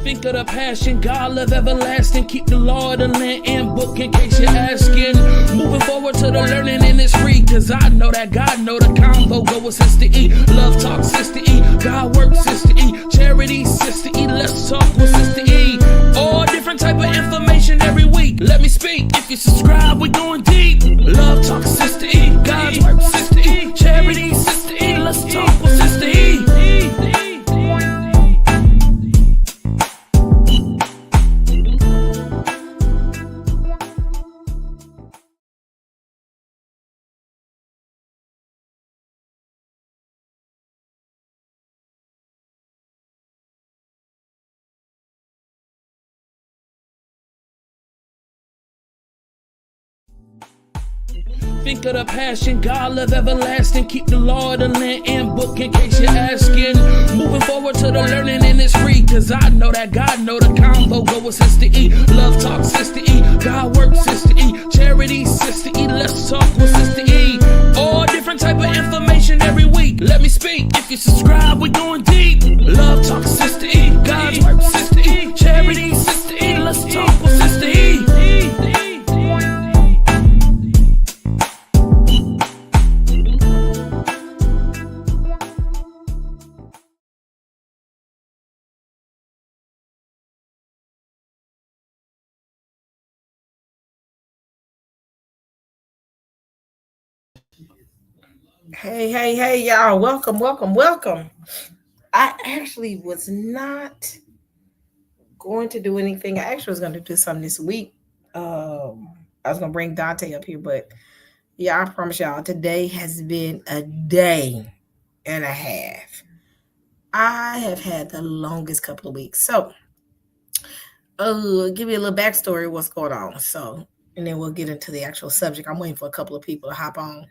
Think of the passion, God love everlasting. Keep the law of the land and book in case you're asking. Moving forward to the learning and it's free. Cause I know that God know the combo go with Sister E. Love talk Sister E, God work Sister E. Charity Sister E, let's talk with Sister E. All different type of information every week. Let me speak, if you subscribe we going deep. Love talk Sister E, God work Sister E. Charity Sister E, let's talk with Sister E. Think of the passion, God love everlasting. Keep the law of the land and book in case you're asking. Moving forward to the learning and it's free. Cause I know that God know the combo go with Sister E. Love talk Sister E, God work Sister E. Charity Sister E, let's talk with Sister E. All different type of information every week. Let me speak, if you subscribe we going deep. Love talk Sister E, God work Sister E. Charity Sister E, let's talk with Sister E. Hey, y'all. Welcome. I actually was not going to do anything. I actually was going to do something this week. I was going to bring Dante up here, but yeah, I promise y'all, today has been a day and a half. I have had the longest couple of weeks. So, give you a little backstory of what's going on. So, and then we'll get into the actual subject. I'm waiting for a couple of people to hop on.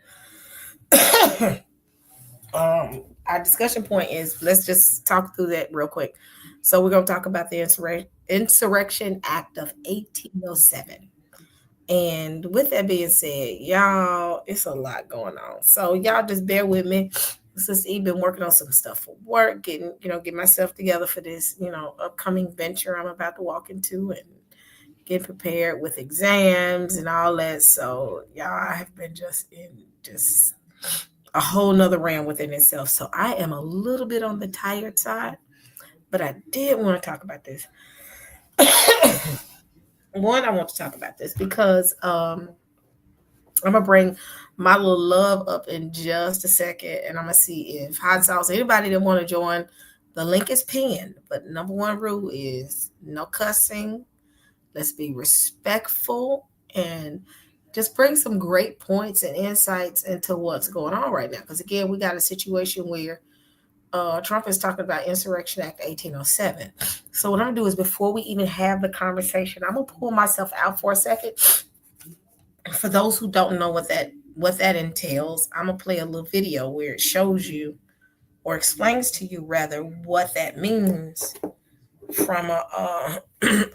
Our discussion point is, let's just talk through that real quick. So we're going to talk about the Insurrection Act of 1807. And with that being said, y'all, it's a lot going on. So y'all just bear with me. Since Eve been working on some stuff for work, get myself together for this, upcoming venture I'm about to walk into and get prepared with exams and all that. So y'all, I have been just a whole nother realm within itself. So I am a little bit on the tired side, but I did want to talk about this. One, I want to talk about this because I'm gonna bring my little love up in just a second, and I'm gonna see if hot sauce. Anybody that want to join, the link is pinned. But number one rule is no cussing. Let's be respectful and just bring some great points and insights into what's going on right now. Because again, we got a situation where Trump is talking about Insurrection Act 1807. So what I'm gonna do is, before we even have the conversation, I'm gonna pull myself out for a second. For those who don't know what that entails, I'm gonna play a little video where it shows you, or explains to you rather, what that means from a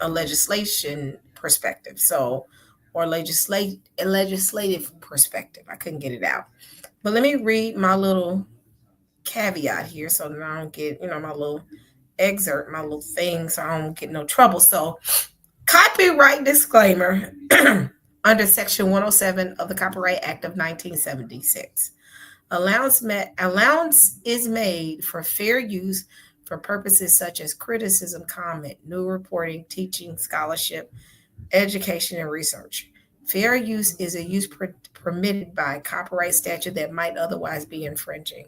legislation perspective. So, or a legislative perspective. I couldn't get it out. But let me read my little caveat here so that I don't get, my little excerpt, my little thing, so I don't get no trouble. So, copyright disclaimer under Section 107 of the Copyright Act of 1976. Allowance is made for fair use for purposes such as criticism, comment, new reporting, teaching, scholarship, education, and research. Fair use is a use permitted by copyright statute that might otherwise be infringing.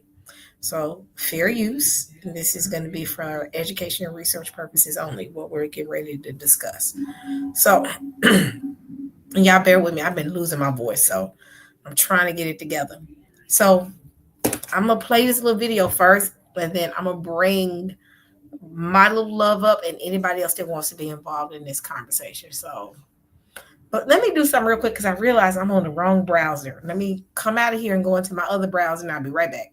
So, fair use, and this is going to be for education and research purposes only, what we're getting ready to discuss. So, y'all bear with me. I've been losing my voice, so I'm trying to get it together. So, I'm going to play this little video first, and then I'm going to bring my little love up and anybody else that wants to be involved in this conversation. So, but let me do something real quick because I realize I'm on the wrong browser. Let me come out of here and go into my other browser, and I'll be right back.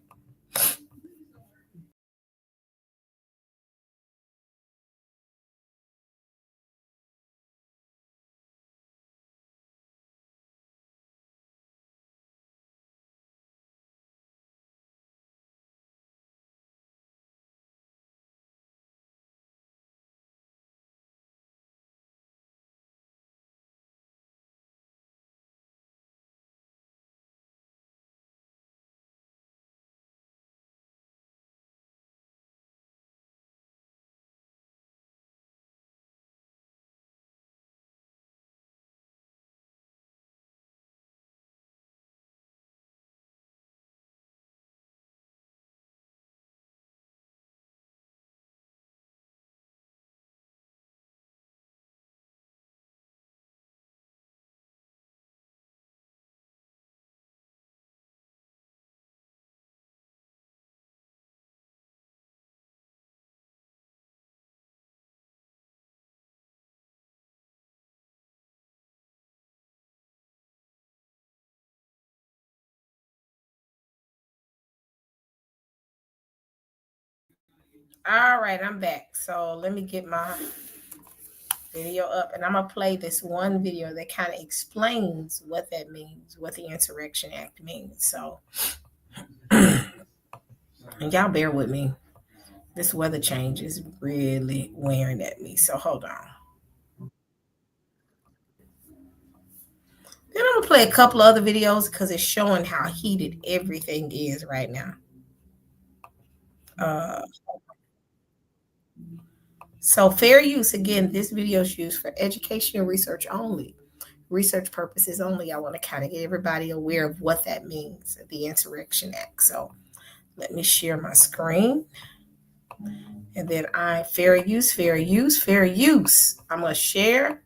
All right, I'm back. So let me get my video up, and I'm gonna play this one video that kind of explains what that means, what the Insurrection Act means. So, and y'all bear with me. This weather change is really wearing at me. So hold on. Then I'm gonna play a couple other videos because it's showing how heated everything is right now. Uh, so fair use, again, this video is used for education and research only. Research purposes only. I want to kind of get everybody aware of what that means, the Insurrection Act. So let me share my screen. And then fair use, fair use, fair use. I'm going to share.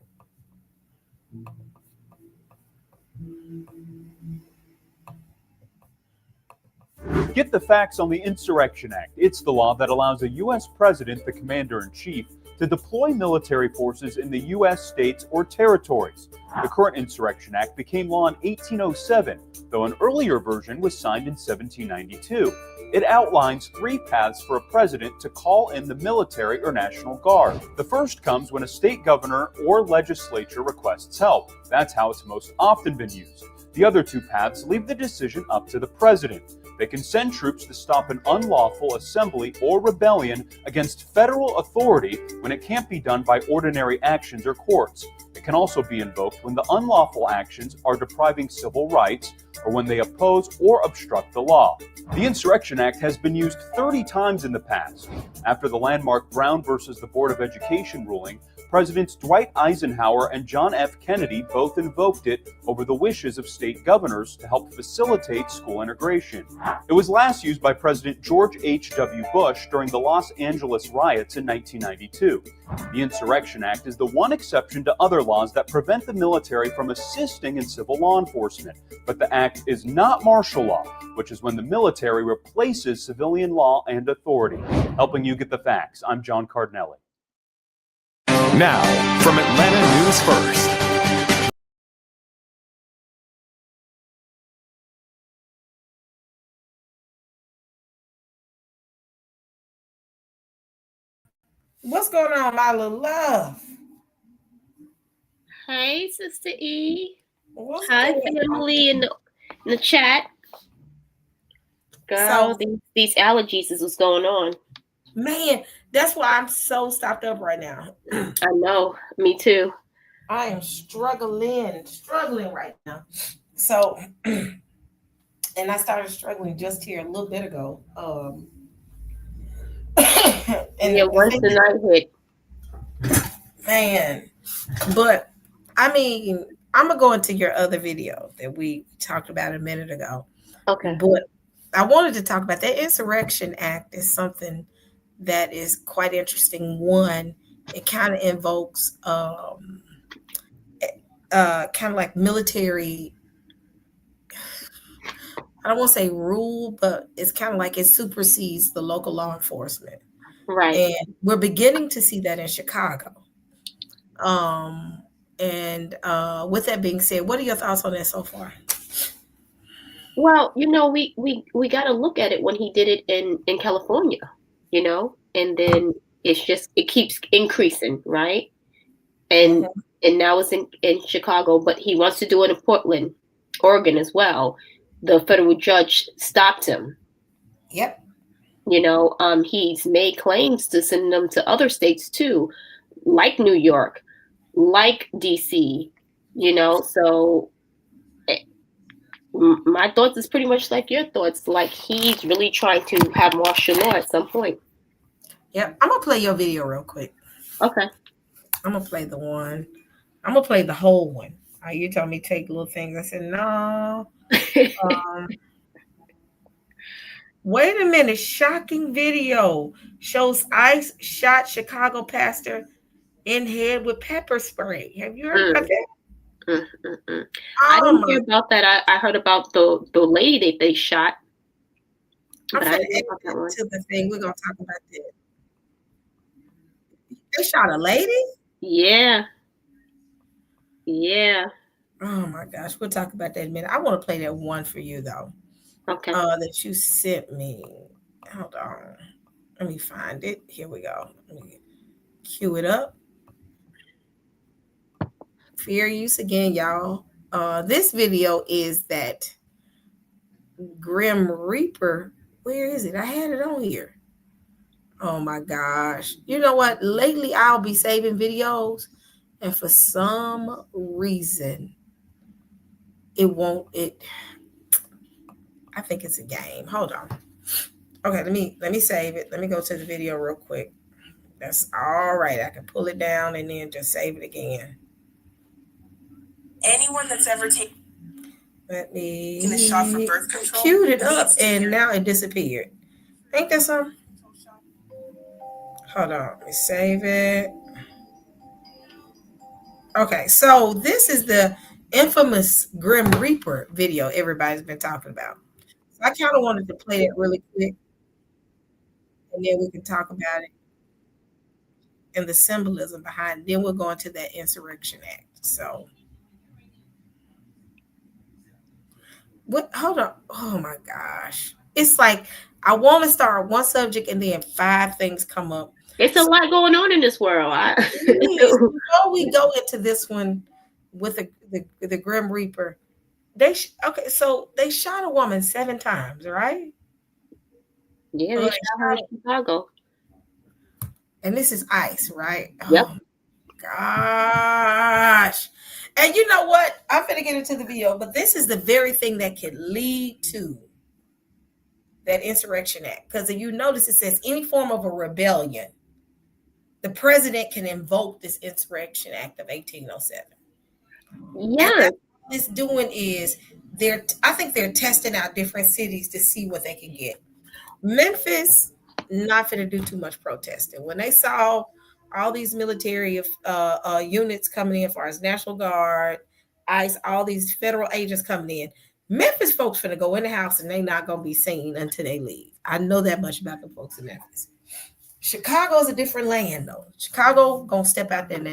Get the facts on the Insurrection Act. It's the law that allows a U.S. president, the commander-in-chief, to deploy military forces in the U.S. states or territories. The current Insurrection Act became law in 1807, though an earlier version was signed in 1792. It outlines 3 paths for a president to call in the military or National Guard. The first comes when a state governor or legislature requests help. That's how it's most often been used. The other 2 paths leave the decision up to the president. They can send troops to stop an unlawful assembly or rebellion against federal authority when it can't be done by ordinary actions or courts. It can also be invoked when the unlawful actions are depriving civil rights or when they oppose or obstruct the law. The Insurrection Act has been used 30 times in the past. After the landmark Brown versus the Board of Education ruling, Presidents Dwight Eisenhower and John F. Kennedy both invoked it over the wishes of state governors to help facilitate school integration. It was last used by President George H.W. Bush during the Los Angeles riots in 1992. The Insurrection Act is the one exception to other laws that prevent the military from assisting in civil law enforcement, but the act is not martial law, which is when the military replaces civilian law and authority. Helping you get the facts, I'm John Cardinelli. Now, from Atlanta News First. What's going on, my little love? Hey, Sister E. What's Hi, going family in the chat. Girl, So- these allergies is what's going on. Man, that's why I'm so stopped up right now. I know. Me too. I am struggling right now. So, and I started struggling just here a little bit ago. And Yeah, once the night hit. man, but I mean, I'm gonna go into your other video that we talked about a minute ago. Okay. But I wanted to talk about that Insurrection Act is something that is quite interesting. One, it kind of invokes kind of like military, I don't want to say rule, but it's kind of like it supersedes the local law enforcement. Right. And we're beginning to see that in Chicago. And with that being said, what are your thoughts on that so far? Well, you know, we got to look at it when he did it in California, you know, and then it keeps increasing, right? And now it's in Chicago, but he wants to do it in Portland, Oregon as well. The federal judge stopped him. Yep. You know, he's made claims to send them to other states too, like New York, like DC, you know, so my thoughts is pretty much like your thoughts. Like he's really trying to have martial law at some point. Yep. I'm gonna play your video real quick. Okay. I'm gonna play the one. I'm gonna play the whole one. You told me take little things. I said no. Wait a minute. Shocking video shows ICE shot Chicago pastor in head with pepper spray. Have you heard about that? I didn't hear about that. I heard about the lady that they shot. I'm going to add to the thing. We're going to talk about that. They shot a lady? Yeah. Yeah. Oh my gosh. We'll talk about that in a minute. I want to play that one for you though. Okay. That you sent me. Hold on. Let me find it. Here we go. Let me cue it up. Fair use again, y'all. This video is that Grim Reaper. Where is it? I had it on here. Oh my gosh. You know what? Lately I'll be saving videos, and for some reason it won't. I think it's a game. Hold on. Okay, let me save it. Let me go to the video real quick. That's all right. I can pull it down and then just save it again. Anyone that's ever taken a shot for birth control, queued it up, and now it disappeared. Ain't that something? Hold on. Let me save it. Okay, so this is the infamous Grim Reaper video everybody's been talking about. So I kind of wanted to play it really quick, and then we can talk about it and the symbolism behind it. Then we'll go into that Insurrection Act. So, what? Hold on. Oh my gosh. It's like I want to start one subject and then 5 things come up. It's a lot going on in this world. Before we go into this one with the Grim Reaper, so they shot a woman 7 times, right? Yeah, they shot her in Chicago. And this is ICE, right? Yep. Oh, gosh. And you know what? I'm going to get into the video, but this is the very thing that could lead to that Insurrection Act. Because if you notice, it says any form of a rebellion, the president can invoke this Insurrection Act of 1807. Yeah. What it's doing is I think they're testing out different cities to see what they can get. Memphis, not going to do too much protesting. When they saw all these military units coming in, as far as National Guard, ICE, all these federal agents coming in, Memphis folks finna go in the house and they not gonna be seen until they leave. I know that much about the folks in Memphis. Chicago's a different land though. Chicago gonna step out there and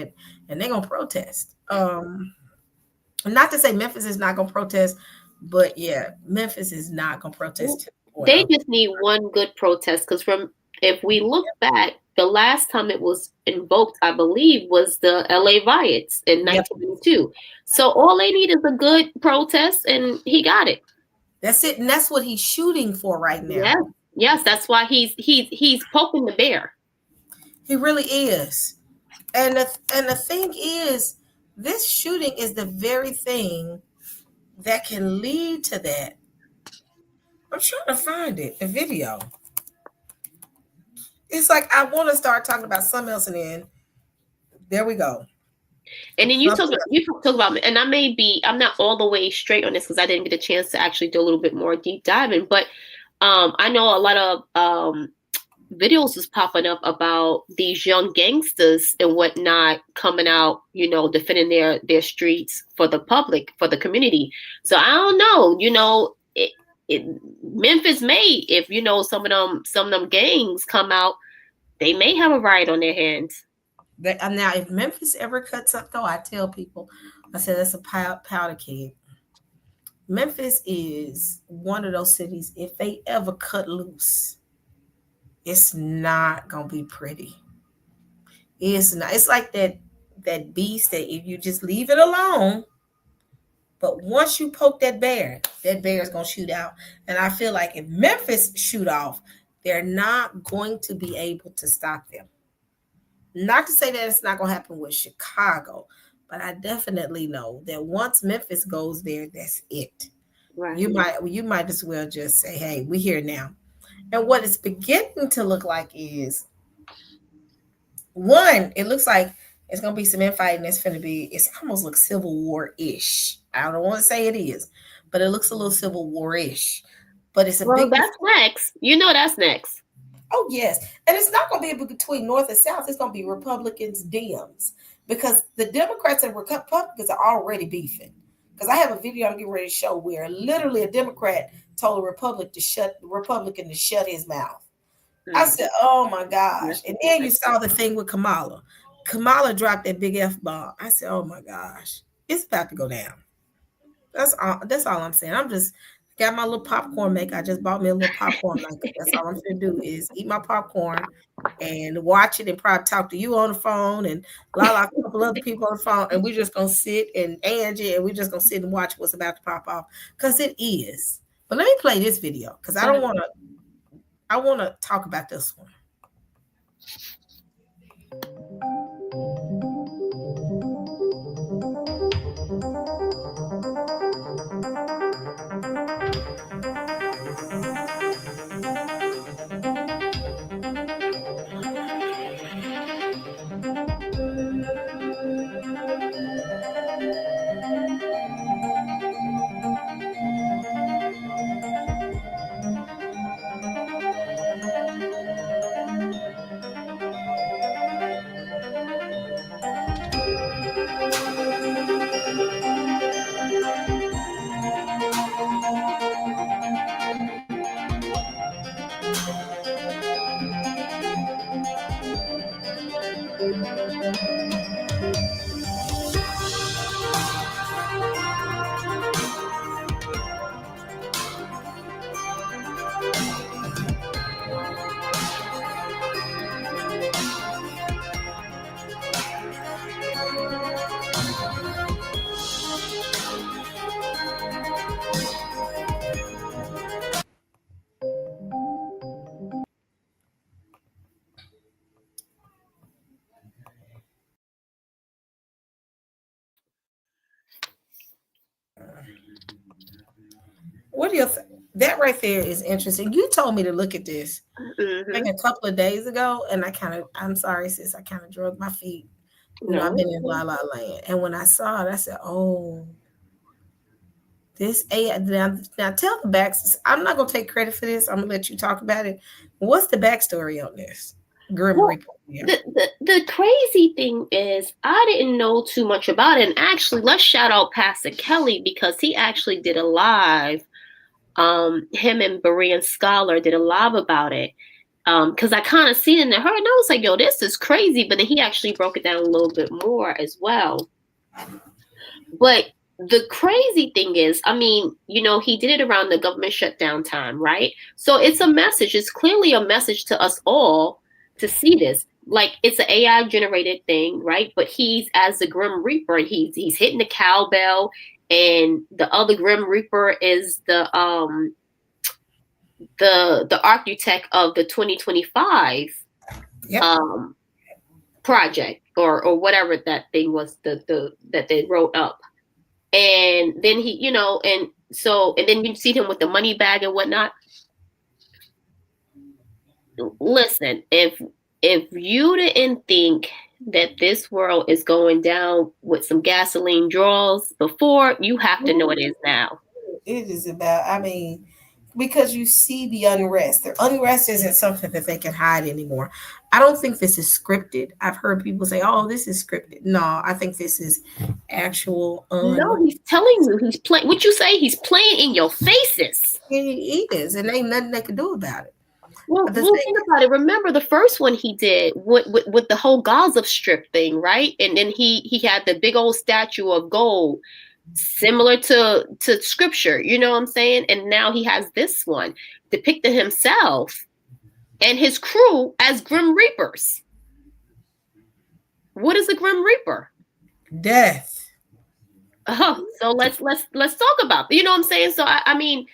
they're gonna protest. Not to say Memphis is not gonna protest, but yeah, Memphis is not gonna protest. They just need one good protest, because if we look back, the last time it was invoked, I believe, was the LA riots in 1992. So all they need is a good protest, and he got it. That's it, and that's what he's shooting for right now. Yeah. Yes, that's why he's poking the bear. He really is. And the thing is, this shooting is the very thing that can lead to that. I'm trying to find it, the video. It's like I want to start talking about something else, and then there we go. And then you talk about, and I'm not all the way straight on this because I didn't get a chance to actually do a little bit more deep diving, but I know a lot of videos was popping up about these young gangsters and whatnot coming out, defending their streets for the public, for the community. So I don't know, Memphis may, if some of them gangs come out, they may have a riot on their hands. Now, if Memphis ever cuts up, though, I tell people, I said that's a powder keg. Memphis is one of those cities, if they ever cut loose, it's not gonna be pretty. It's not. It's like that beast that if you just leave it alone, but once you poke that bear is gonna shoot out. And I feel like if Memphis shoot off, they're not going to be able to stop them. Not to say that it's not gonna happen with Chicago, but I definitely know that once Memphis goes there, that's it. Right. You might as well just say, hey, we're here now. And what it's beginning to look like is, one, it looks like it's going to be some infighting. It almost looks Civil War-ish. I don't want to say it is, but it looks a little Civil War-ish. But it's that's next. That's next. Oh, yes. And it's not going to be between North and South. It's going to be Republicans, Dems, because the Democrats and Republicans are already beefing. Because I have a video I'm getting ready to show where literally a Democrat told a Republican to shut his mouth. I said, oh my gosh. And then you saw the thing with Kamala. Kamala dropped that big F-bomb. I said, oh my gosh, it's about to go down. That's all I'm saying. I'm just got my little popcorn maker. I just bought me a little popcorn maker. That's all I'm gonna do is eat my popcorn and watch it and probably talk to you on the phone and a couple other people on the phone. And we're just gonna sit and Angie and we're just gonna sit and watch what's about to pop off. Because it is. But let me play this video because I wanna talk about this one. What do you think? That right there is interesting. You told me to look at this like a couple of days ago, and I'm sorry, sis, I kind of drug my feet. You know, I've been in La La Land. And when I saw it, I said, oh, this AI. Now tell the backs. I'm not going to take credit for this. I'm going to let you talk about it. What's the backstory on this? Grim Reaper. The crazy thing is I didn't know too much about it. And actually, let's shout out Pastor Kelly because he actually did a live. Him and Berean Scholar did a live about it. Because I kind of seen it and heard, and I was like, yo, this is crazy. But then he actually broke it down a little bit more as well. But the crazy thing is, I mean, you know, he did it around the government shutdown time, right? So it's a message. It's clearly a message to us all to see this. Like, it's an AI generated thing, right? But he's as the Grim Reaper, he's hitting the cowbell, and the other Grim Reaper is the architect of the 2025 project or whatever that thing was that they wrote up. And then he, you know, and then you see him with the money bag and whatnot. Listen, if you didn't think that this world is going down with some gasoline draws before, you have to know it is now. It is about, I mean, because you see the unrest. The unrest isn't something that they can hide anymore. I don't think this is scripted. I've heard people say, oh, this is scripted. No, I think this is actual. No, he's telling you, he's playing. What you say? He's playing in your faces. He is, and ain't nothing they can do about it. Well, think about it. Remember the first one he did with the whole Gaza Strip thing, right? And then he had the big old statue of gold, similar to scripture, you know what I'm saying? And now he has this one depicting himself and his crew as Grim Reapers. What is a Grim Reaper? Death. So let's talk about it. You know what I'm saying? So I mean,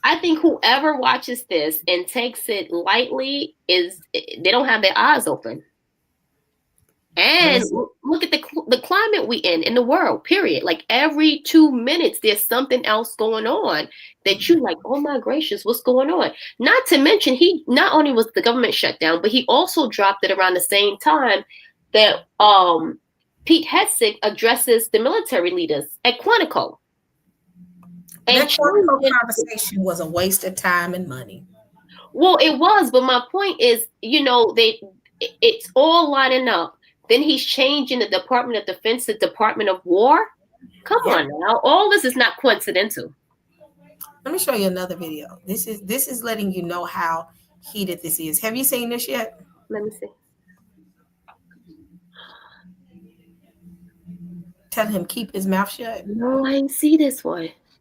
I think whoever watches this and takes it lightly they don't have their eyes open. And look at the climate we in the world, period. Like every 2 minutes, there's something else going on that you like, oh my gracious, what's going on? Not to mention, he not only was the government shut down, but he also dropped it around the same time that Pete Hegseth addresses the military leaders at Quantico. And that Quantico conversation was a waste of time and money. Well, it was, but my point is, you know, it's all lining up. Then he's changing the Department of Defense to Department of War. Come on now. All this is not coincidental. Let me show you another video. This is letting you know how heated this is. Have you seen this yet? Let me see. Tell him keep his mouth shut. No, I didn't see this one.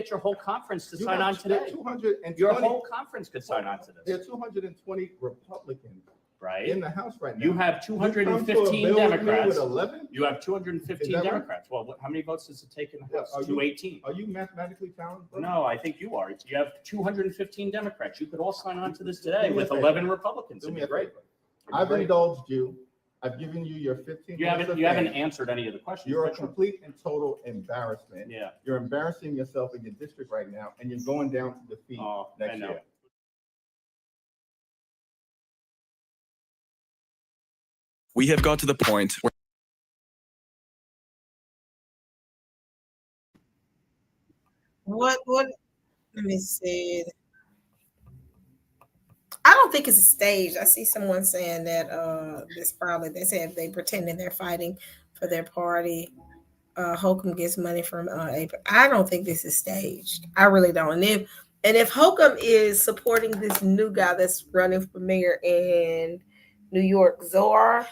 get your whole conference to You sign have on to this. 220 Your whole conference could sign on to There this. are 220 Republicans right? in the House right now. You have You come to a 215 bill with me Democrats. with 11? You have 215 Is that right? Democrats. Well, how many votes does it take in the House? Are you- 218. Are you mathematically challenged? bro? No, I think you are. You have 215 Democrats. You could all sign on to this today Do me a with favor. 11 Republicans. Do It'd me be a great. favor. I've indulged you. I've given you your 15 You minutes haven't of you haven't fame. answered any of the questions. You're a but sure. complete and total embarrassment. Yeah. You're embarrassing yourself in your district right now, and you're going down to defeat Oh, I next know. year. We have got to the point where What? Let me see. I don't think it's a stage. I see someone saying that this probably they said they pretending they're fighting for their party. Holcomb gets money from I don't think this is staged. I really don't. And if Holcomb is supporting this new guy that's running for mayor in New York, Zohar,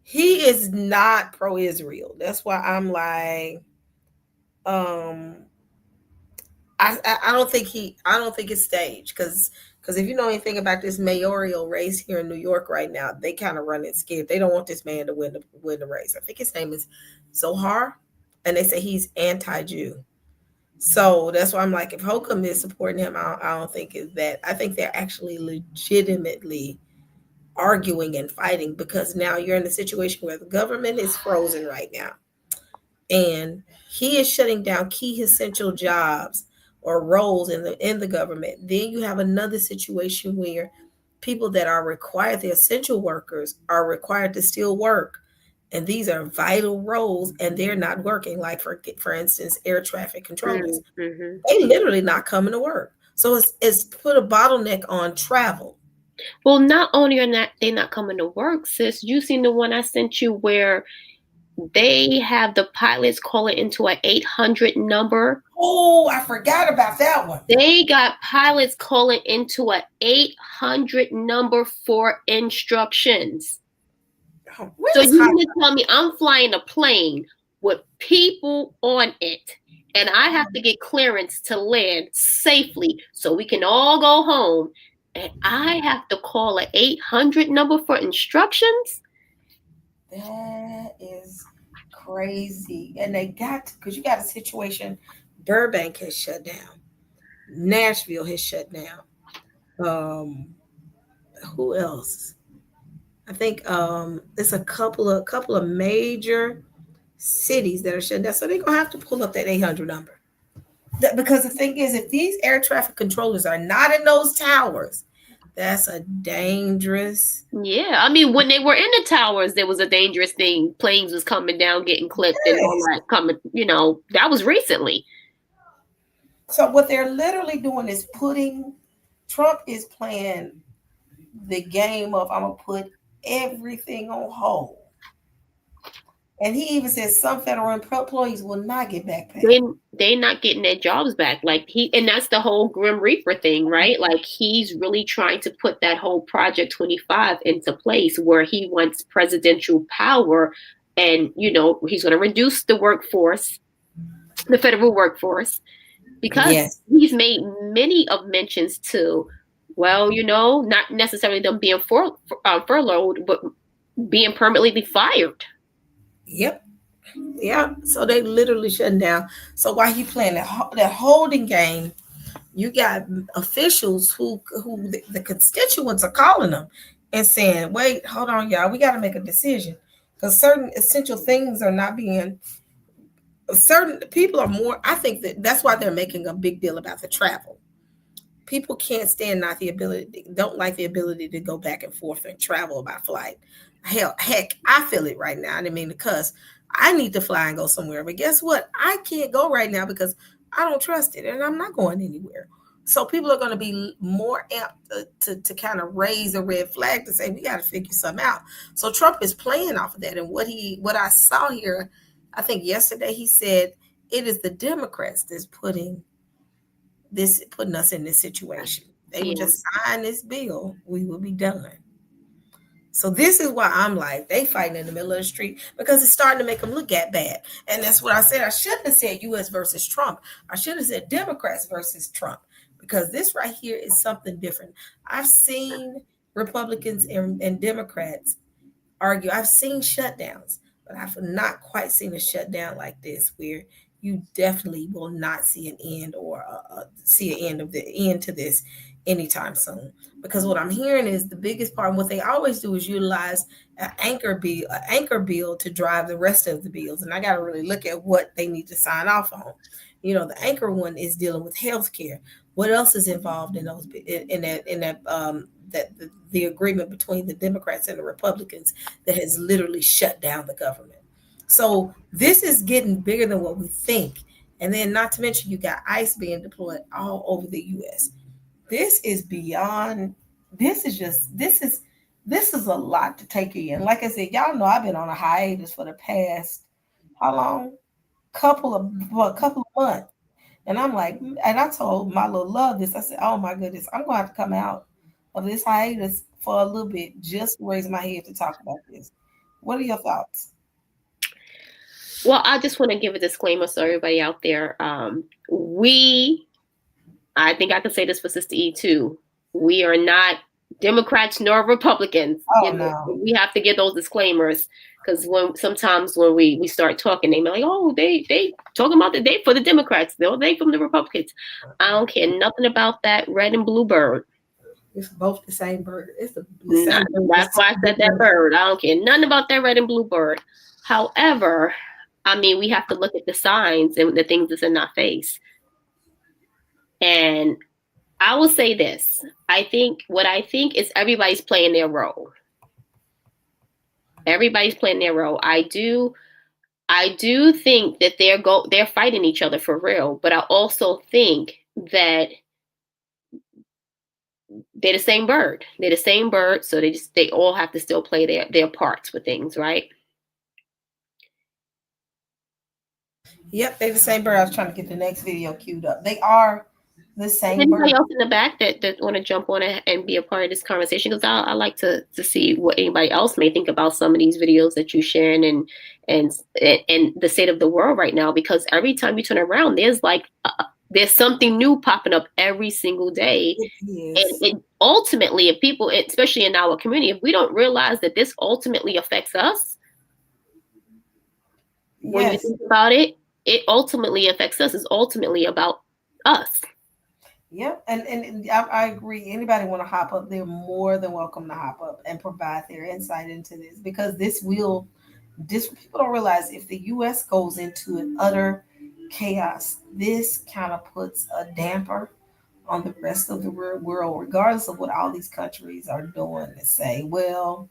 he is not pro-Israel. That's why I'm like, I don't think it's staged because if you know anything about this mayoral race here in New York right now, they kind of run it scared. They don't want this man to win the race. I think his name is Zohar, and they say he's anti-Jew. So that's why I'm like, if Holcomb is supporting him, I don't think it's that. I think they're actually legitimately arguing and fighting because now you're in a situation where the government is frozen right now, and he is shutting down key essential jobs or roles in the government. Then you have another situation where people that are required, the essential workers, are required to still work, and these are vital roles, and they're not working. Like for instance, air traffic controllers, Mm-hmm. they literally not coming to work. So it's put a bottleneck on travel. Well, not only are they not coming to work, sis. You seen the one I sent you where they have the pilots calling into an 800 number. Oh, I forgot about that one. They got pilots calling into an 800 number for instructions. Where's So you Hot- mean to tell me I'm flying a plane with people on it, and I have to get clearance to land safely so we can all go home, and I have to call an 800 number for instructions? That is crazy. And they got, because you got a situation, Burbank has shut down, Nashville has shut down. Who else? I think it's a couple of major cities that are shut down. So they're gonna have to pull up that 800 number. Because the thing is, if these air traffic controllers are not in those towers, that's a dangerous. Yeah, I mean, when they were in the towers, there was a dangerous thing. Planes was coming down, getting clipped, and all that coming. That was recently. So what they're literally doing is Trump is playing the game of I'm gonna put everything on hold. And he even says some federal employees will not get back pay. They're not getting their jobs back. And that's the whole Grim Reaper thing, right? Like he's really trying to put that whole Project 25 into place where he wants presidential power, and he's going to reduce the workforce, the federal workforce, because he's made many of mentions to, not necessarily them being furloughed, but being permanently fired. Yep. Yeah. So they literally shutting down. So while he playing that holding game, you got officials who the constituents are calling them and saying, "Wait, hold on, y'all. We got to make a decision because certain essential things are not being. Certain people are more. I think that's why they're making a big deal about the travel. People can't stand don't like the ability to go back and forth and travel by flight. Heck, I feel it right now. I didn't mean to cuss. I need to fly and go somewhere. But guess what? I can't go right now because I don't trust it and I'm not going anywhere. So people are going to be more apt to kind of raise a red flag to say, we got to figure something out. So Trump is playing off of that. And what I saw here, I think yesterday, he said it is the Democrats that's putting us in this situation. They would just sign this bill, we will be done. So this is why I'm like, they fighting in the middle of the street because it's starting to make them look bad. And that's what I said. I shouldn't have said U.S. versus Trump. I should have said Democrats versus Trump because this right here is something different. I've seen Republicans and Democrats argue. I've seen shutdowns, but I've not quite seen a shutdown like this where you definitely will not see an end or see an end of the end to this anytime soon. Because what I'm hearing is the biggest part. What they always do is utilize an anchor bill to drive the rest of the bills, and I got to really look at what they need to sign off on. The anchor one is dealing with health care. What else is involved in those the agreement between the Democrats and the Republicans that has literally shut down the government? So this is getting bigger than what we think. And then not to mention you got ICE being deployed all over the US. This is beyond this is a lot to take in. Like I said, y'all know I've been on a hiatus for the past how long? A couple of months. And I'm like, and I told my little love this. I said, oh my goodness, I'm going to have to come out of this hiatus for a little bit just to raise my head to talk about this. What are your thoughts? Well, I just want to give a disclaimer so everybody out there. I think I can say this for Sister E too. We are not Democrats nor Republicans. Oh, no. We have to get those disclaimers because sometimes when we start talking, they be like, oh, they talking about they for the Democrats, they from the Republicans. I don't care nothing about that red and blue bird. It's both the same bird. It's the same bird. That's why I said that bird. I don't care nothing about that red and blue bird. However, I mean, we have to look at the signs and the things that's in our face. And I will say this. I think is everybody's playing their role. Everybody's playing their role. I do think that they're fighting each other for real, but I also think that they're the same bird. They're the same bird, so they all have to still play their parts with things, right? Yep, they're the same bird. I was trying to get the next video queued up. They are the same Anybody bird. else in the back that want to jump on it and be a part of this conversation? Because I like to see what anybody else may think about some of these videos that you sharing and the state of the world right now. Because every time you turn around, there's something new popping up every single day. Yes. And ultimately, if people, especially in our community, if we don't realize that this ultimately affects us, when you think about it, it ultimately affects us. It's ultimately about us. Yep, and I agree. Anybody want to hop up, they're more than welcome to hop up and provide their insight into this, because people don't realize if the U.S. goes into an utter chaos, this kind of puts a damper on the rest of the world, regardless of what all these countries are doing to say, well,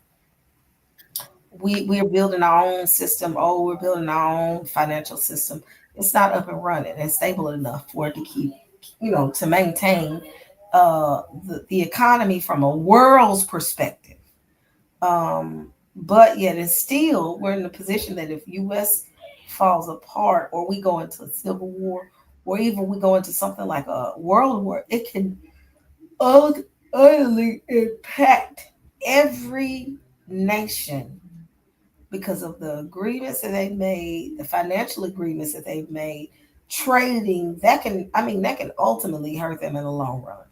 we're building our own system. Oh, we're building our own financial system. It's not up and running and stable enough for it to keep, to maintain the economy from a world's perspective. But yet it's still, we're in the position that if U.S. falls apart or we go into a civil war or even we go into something like a world war, it can utterly impact every nation because of the agreements that they've made, the financial agreements that they've made, trading, that can ultimately hurt them in the long run.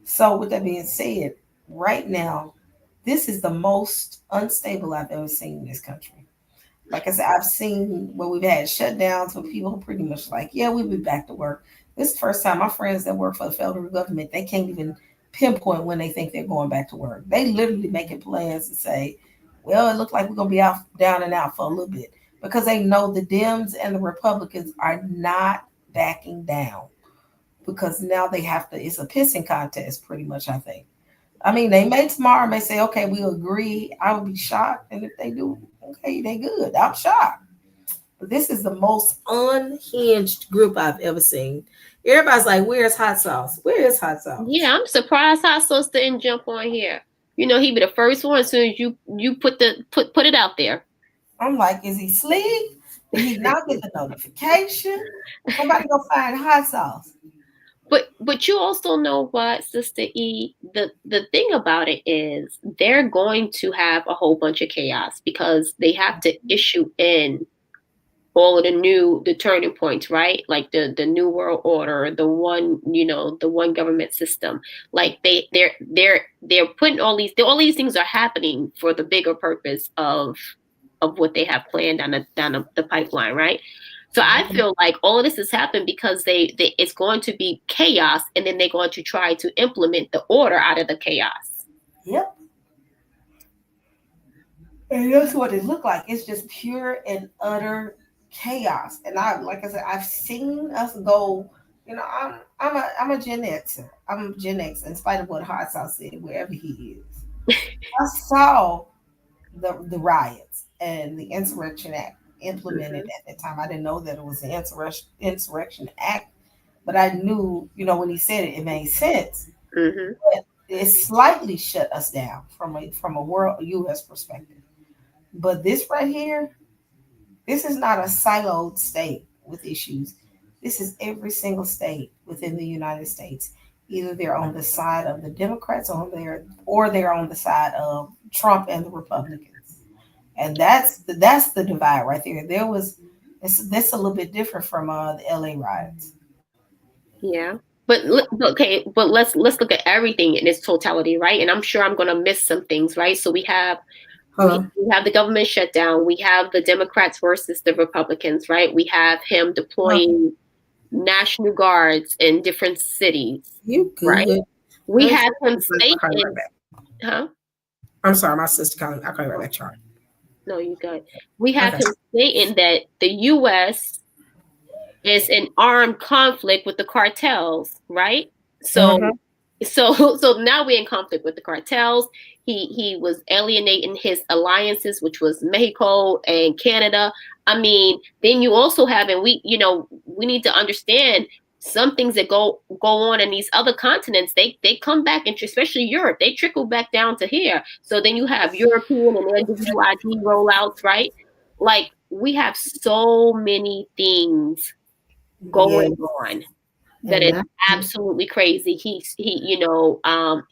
So with that being said, right now, this is the most unstable I've ever seen in this country. Like I said, I've seen where we've had shutdowns where people are pretty much like, yeah, we'll be back to work. This is the first time my friends that work for the federal government, they can't even pinpoint when they think they're going back to work. They literally making plans to say, well, it looks like we're going to be out, down and out for a little bit, because they know the Dems and the Republicans are not backing down, because now they have to, it's a pissing contest pretty much, I think. I mean, they may tomorrow may say, okay, we'll agree. I would be shocked. And if they do, okay, they good. I'm shocked. But this is the most unhinged group I've ever seen. Everybody's like, where's hot sauce? Where is hot sauce? Yeah, I'm surprised hot sauce didn't jump on here. He be the first one as soon as you put it out there. I'm like, is he asleep? Did he not get the notification? Somebody go find hot sauce. But you also know what, Sister E, the thing about it is they're going to have a whole bunch of chaos because they have to issue in all of the turning points, right? Like the new world order, the one, the one government system. Like they're putting all these things are happening for the bigger purpose of what they have planned down the pipeline, right? So I feel like all of this has happened because it's going to be chaos, and then they're going to try to implement the order out of the chaos. Yep. And that's what it looked like. It's just pure and utter chaos. And like I said, I've seen us go. I'm a Gen Xer. I'm Gen X, in spite of what Hot Sauce said, wherever he is. I saw the riots and the Insurrection Act implemented at that time. I didn't know that it was the Insurrection Act, but I knew, when he said it, it made sense. Mm-hmm. But it slightly shut us down from a world U.S. perspective. But this right here, this is not a siloed state with issues. This is every single state within the United States. Either they're on the side of the Democrats or they're on the side of Trump and the Republicans. And that's the divide right there. That's a little bit different from the LA riots. Yeah. But let's look at everything in its totality, right? And I'm sure I'm going to miss some things, right? So we have the government shutdown. We have the Democrats versus the Republicans, right? We have him deploying National Guards in different cities. You good? Right? We have him stating, huh? I'm sorry, my sister calling. I'll call you right back, Charlie. No, you good. We have him stating that the U.S. is in armed conflict with the cartels, right? So, so now we're in conflict with the cartels. He was alienating his alliances, which was Mexico and Canada. I mean, then you also have, and we need to understand some things that go on in these other continents. They come back, and especially Europe, they trickle back down to here. So then you have European and their WID rollouts, right? Like, we have so many things going on that is absolutely crazy.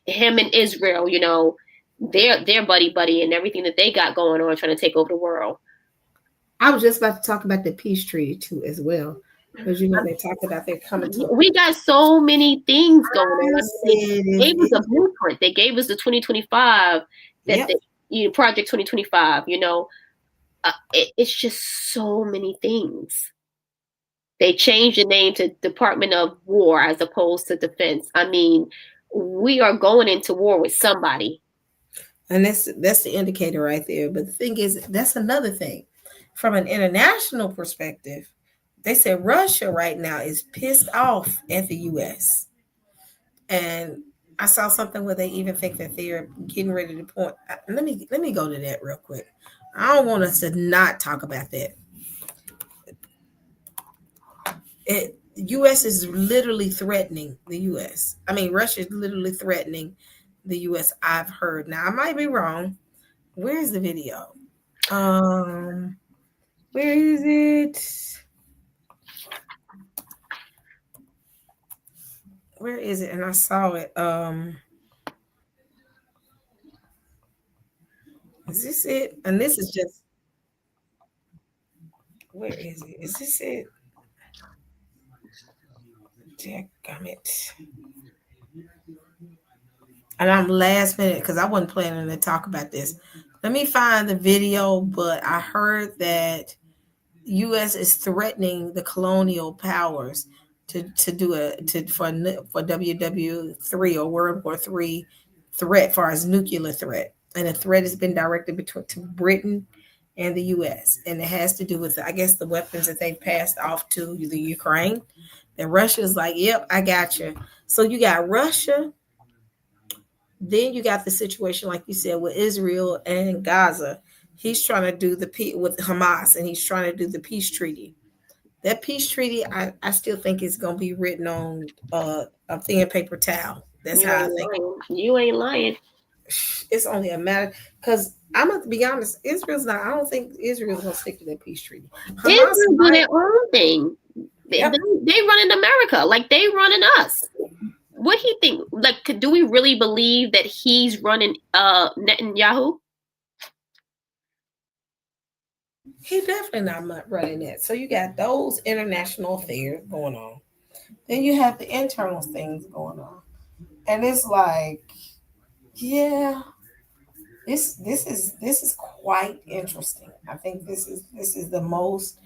Him and Israel, they're buddy and everything that they got going on, trying to take over the world. I was just about to talk about the peace treaty too, as well, because they talked about they're coming to. We got so many things going on. They gave us a blueprint. They gave us the 2025 Project 2025. It's just so many things. They changed the name to Department of War as opposed to Defense. I mean, we are going into war with somebody. And that's the indicator right there. But the thing is, that's another thing. From an international perspective, they said Russia right now is pissed off at the U.S. And I saw something where they even think that they're getting ready to point. Let me go to that real quick. I don't want us to not talk about that. U.S. is literally threatening the U.S. I mean, Russia is literally threatening the U.S. I've heard. Now, I might be wrong. Where's the video? Where is it? Where is it? And I saw it. Is this it? And this is just. Where is it? Is this it? Dadgummit. And I'm last minute because I wasn't planning to talk about this. Let me find the video, but I heard that U.S. is threatening the colonial powers for WW3 or World War III threat, far as nuclear threat, and the threat has been directed to Britain and the U.S. and it has to do with, I guess, the weapons that they passed off to the Ukraine. And Russia is like, "Yep, I got you." So you got Russia. Then you got the situation, like you said, with Israel and Gaza. He's trying to do with Hamas, and he's trying to do the peace treaty. That peace treaty, I still think is going to be written on a thin paper towel. That's how I think. You ain't lying. It's only a matter, because I'm going to be honest. I don't think Israel's going to stick to that peace treaty. Israel do their own thing. They running America like they running us. What do you think? Like, do we really believe that he's running Netanyahu? He definitely not running that. So you got those international affairs going on. Then you have the internal things going on. And it's like, yeah, this is quite interesting. I think this is the most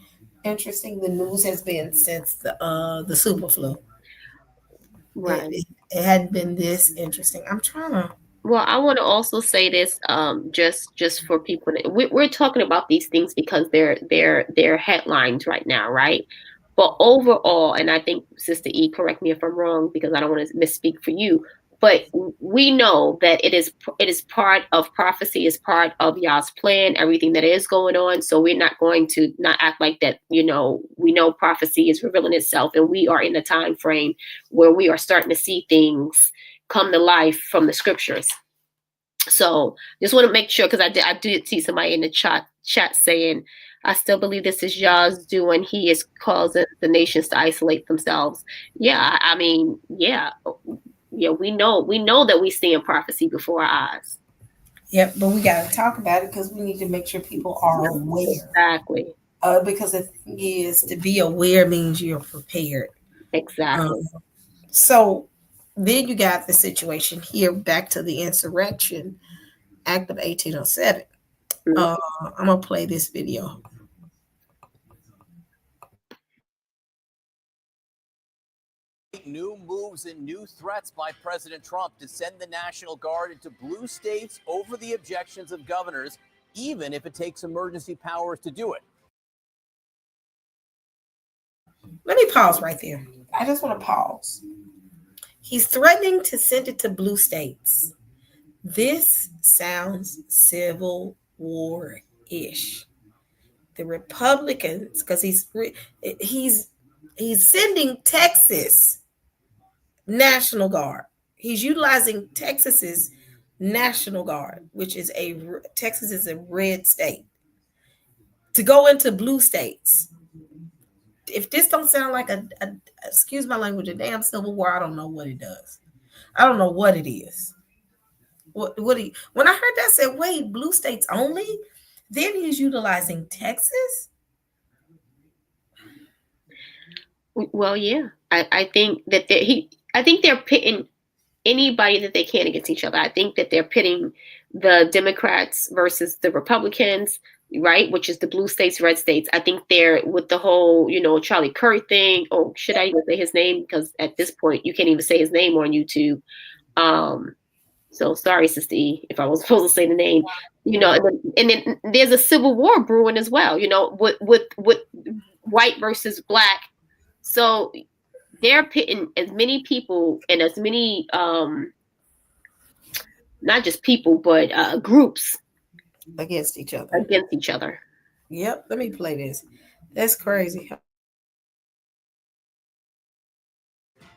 interesting the news has been since the super flu. Right. It hadn't been this interesting. I'm trying to. Well, I want to also say this, just for people. We're talking about these things because they're headlines right now, right? But overall, and I think Sister E, correct me if I'm wrong, because I don't want to misspeak for you. But we know that it is part of prophecy, is part of Yah's plan, everything that is going on. So we're not going to not act like that. We know prophecy is revealing itself, and we are in a time frame where we are starting to see things come to life from the scriptures. So just want to make sure, because I did see somebody in the chat saying, I still believe this is Yah's doing. He is causing the nations to isolate themselves. Yeah, I mean, yeah, we know that we see in prophecy before our eyes. Yep, but we got to talk about it because we need to make sure people are aware. Exactly. Because the thing is, to be aware means you're prepared. Exactly. So then you got the situation here, back to the Insurrection Act of 1807. I'm going to play this video. New moves and new threats by President Trump to send the National Guard into blue states over the objections of governors, even if it takes emergency powers to do it. Let me pause right there. I just want to pause. He's threatening to send it to blue states. This sounds Civil War-ish. The Republicans, because he's sending Texas National Guard. He's utilizing Texas's National Guard, which is Texas is a red state, to go into blue states. If this don't sound like a excuse my language, a damn Civil War, I don't know what it does. I don't know what it is. When I heard that, I said, wait, blue states only? Then he's utilizing Texas? Well, yeah, I think that they're pitting anybody that they can against each other. I think that they're pitting the Democrats versus the Republicans, right? Which is the blue states, red states. I think they're with the whole, Charlie Kirk thing. Oh, should I even say his name? Because at this point, you can't even say his name on YouTube. So sorry, Sister E, if I was supposed to say the name. And then there's a civil war brewing as well. With white versus black. So they're pitting as many people and as many, not just people, but groups against each other. Yep. Let me play this. That's crazy.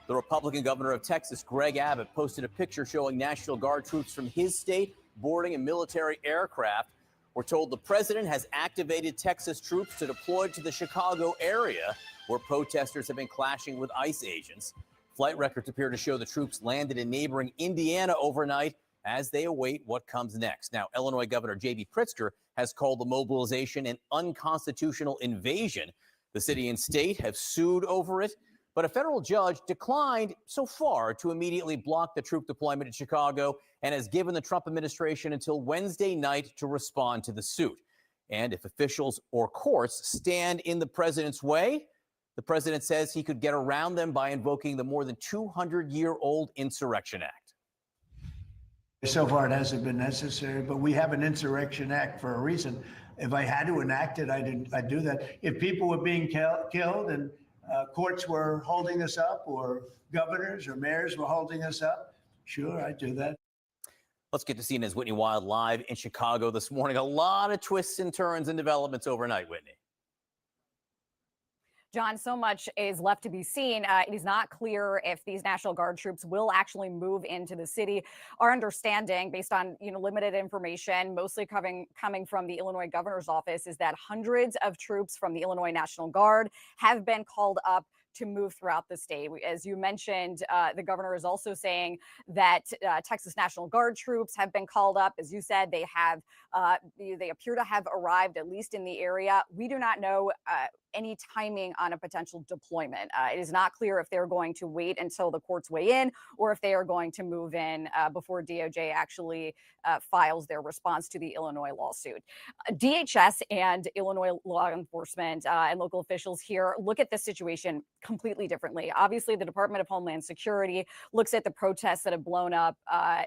The Republican governor of Texas, Greg Abbott, posted a picture showing National Guard troops from his state boarding a military aircraft. We're told the president has activated Texas troops to deploy to the Chicago area, where protesters have been clashing with ICE agents. Flight records appear to show the troops landed in neighboring Indiana overnight as they await what comes next. Now, Illinois Governor J.B. Pritzker has called the mobilization an unconstitutional invasion. The city and state have sued over it, but a federal judge declined so far to immediately block the troop deployment in Chicago and has given the Trump administration until Wednesday night to respond to the suit. And if officials or courts stand in the president's way, the president says he could get around them by invoking the more than 200-year-old Insurrection Act. So far, it hasn't been necessary, but we have an Insurrection Act for a reason. If I had to enact it, I'd do that. If people were being killed and courts were holding us up, or governors or mayors were holding us up, sure, I'd do that. Let's get to CNN's Whitney Wild live in Chicago this morning. A lot of twists and turns and developments overnight, Whitney. John, so much is left to be seen. It is not clear if these National Guard troops will actually move into the city. Our understanding, based on limited information, mostly coming from the Illinois governor's office, is that hundreds of troops from the Illinois National Guard have been called up to move throughout the state. As you mentioned, the governor is also saying that Texas National Guard troops have been called up. As you said, they appear to have arrived, at least in the area. We do not know any timing on a potential deployment. It is not clear if they're going to wait until the courts weigh in or if they are going to move in before DOJ actually files their response to the Illinois lawsuit. DHS and Illinois law enforcement and local officials here look at this situation completely differently. Obviously, the Department of Homeland Security looks at the protests that have blown up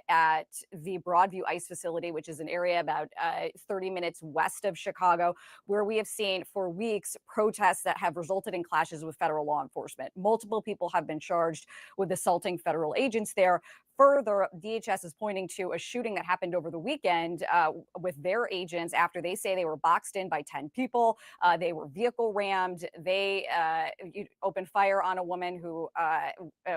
at the Broadview ICE facility, which is an area about 30 minutes west of Chicago, where we have seen for weeks protests that have resulted in clashes with federal law enforcement. Multiple people have been charged with assaulting federal agents there. Further, DHS is pointing to a shooting that happened over the weekend with their agents after they say they were boxed in by 10 people. They were vehicle rammed. They opened fire on a woman who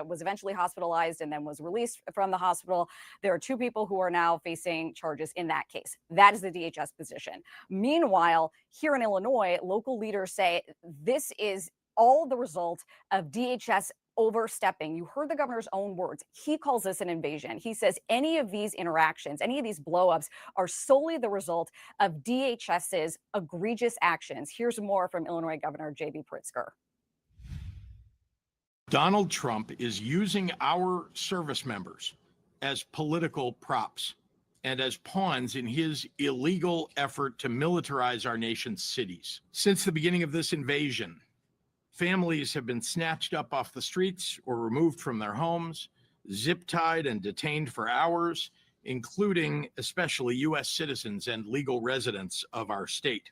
was eventually hospitalized and then was released from the hospital. There are 2 people who are now facing charges in that case. That is the DHS position. Meanwhile, here in Illinois, local leaders say this is all the result of DHS overstepping. You heard the governor's own words. He calls this an invasion. He says any of these interactions, any of these blowups are solely the result of DHS's egregious actions. Here's more from Illinois Governor J.B. Pritzker. Donald Trump is using our service members as political props and as pawns in his illegal effort to militarize our nation's cities. Since the beginning of this invasion, families have been snatched up off the streets or removed from their homes, zip-tied and detained for hours, including especially U.S. citizens and legal residents of our state.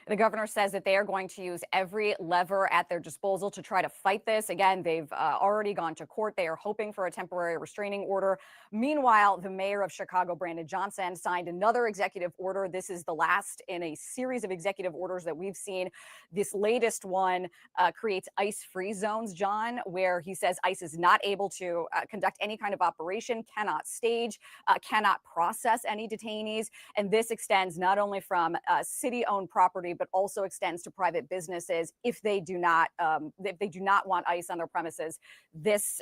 The governor says that they are going to use every lever at their disposal to try to fight this. Again, they've already gone to court. They are hoping for a temporary restraining order. Meanwhile, the mayor of Chicago, Brandon Johnson, signed another executive order. This is the last in a series of executive orders that we've seen. This latest one creates ICE-free zones, John, where he says ICE is not able to conduct any kind of operation, cannot stage, cannot process any detainees. And this extends not only from city-owned property, but also extends to private businesses if they do not want ICE on their premises. This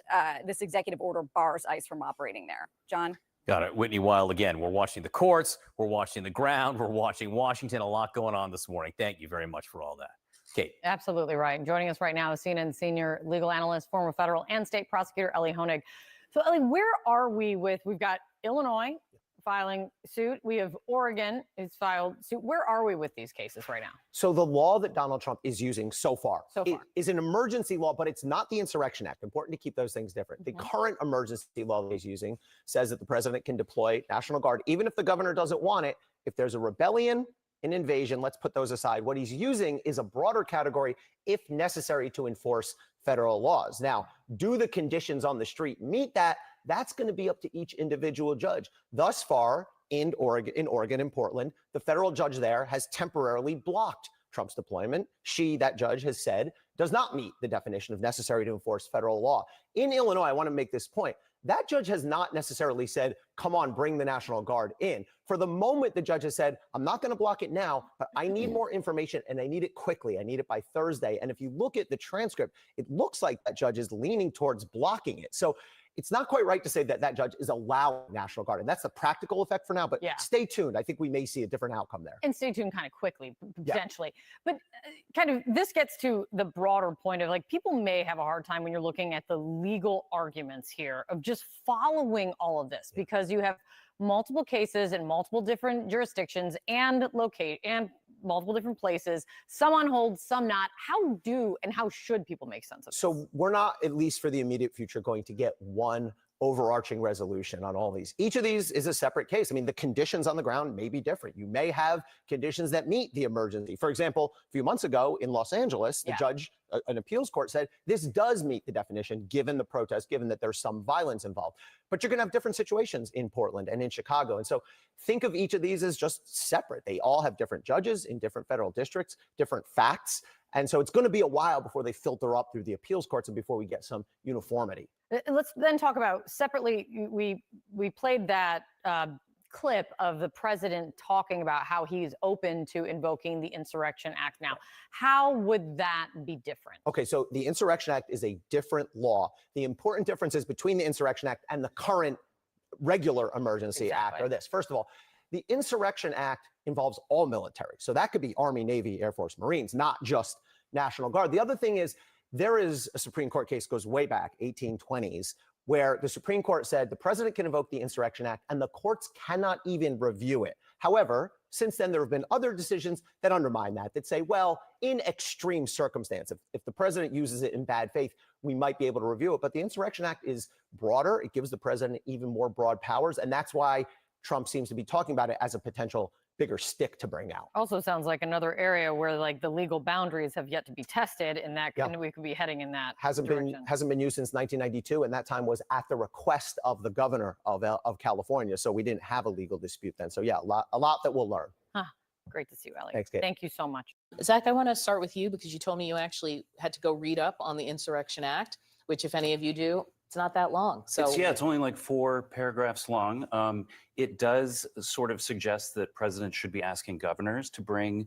executive order bars ICE from operating there. John? Got it. Whitney Weil again. We're watching the courts. We're watching the ground. We're watching Washington. A lot going on this morning. Thank you very much for all that. Kate. Absolutely right. And joining us right now is CNN senior legal analyst, former federal and state prosecutor Ellie Honig. So Ellie, where are we with, we've got Illinois filing suit. We have Oregon is filed suit. Where are we with these cases right now? So the law that Donald Trump is using so far is an emergency law, but it's not the Insurrection Act. Important to keep those things different. The current emergency law that he's using says that the president can deploy National Guard, even if the governor doesn't want it. If there's a rebellion, an invasion, let's put those aside. What he's using is a broader category if necessary to enforce federal laws. Now, do the conditions on the street meet that? That's going to be up to each individual judge. Thus far, in Oregon, in Portland, the federal judge there has temporarily blocked Trump's deployment. That judge has said, does not meet the definition of necessary to enforce federal law. In Illinois, I want to make this point. That judge has not necessarily said, come on, bring the National Guard in. For the moment, the judge has said, I'm not going to block it now, but I need more information and I need it quickly. I need it by Thursday. And if you look at the transcript, it looks like that judge is leaning towards blocking it. So it's not quite right to say that that judge is allowing National Guard. And that's the practical effect for now. But stay tuned. I think we may see a different outcome there. And stay tuned kind of quickly, potentially. But kind of this gets to the broader point of like people may have a hard time when you're looking at the legal arguments here of just following all of this because you have multiple cases in multiple different jurisdictions and multiple different places, some on hold, some not. How should people make sense of this? So we're not, at least for the immediate future, going to get one overarching resolution on all these. Each of these is a separate case. I mean, the conditions on the ground may be different. You may have conditions that meet the emergency. For example, a few months ago in Los Angeles, the judge, an appeals court said, this does meet the definition given the protest, given that there's some violence involved. But you're going to have different situations in Portland and in Chicago. And so think of each of these as just separate. They all have different judges in different federal districts, different facts. And so it's going to be a while before they filter up through the appeals courts and before we get some uniformity. Let's then talk about separately. We played that clip of the president talking about how he's open to invoking the Insurrection Act now. How would that be different? Okay, so the Insurrection Act is a different law. The important differences between the Insurrection Act and the current regular emergency act are this. First of all, the Insurrection Act involves all military. So that could be Army, Navy, Air Force, Marines, not just National Guard. The other thing is there is a Supreme Court case, goes way back, 1820s, where the Supreme Court said the president can invoke the Insurrection Act and the courts cannot even review it. However, since then, there have been other decisions that undermine that say, well, in extreme circumstance, if the president uses it in bad faith, we might be able to review it. But the Insurrection Act is broader. It gives the president even more broad powers. And that's why Trump seems to be talking about it as a potential bigger stick to bring out. Also sounds like another area where like the legal boundaries have yet to be tested, and that we could be heading in that hasn't been used since 1992, and that time was at the request of the governor of California. So we didn't have a legal dispute then. So yeah, a lot that we'll learn. Great to see you, Ellie. Thanks, Kate. Thank you so much. Zach, I want to start with you because you told me you actually had to go read up on the Insurrection Act, which if any of you do, it's not that long. So it's only like 4 paragraphs long. It does sort of suggest that presidents should be asking governors to bring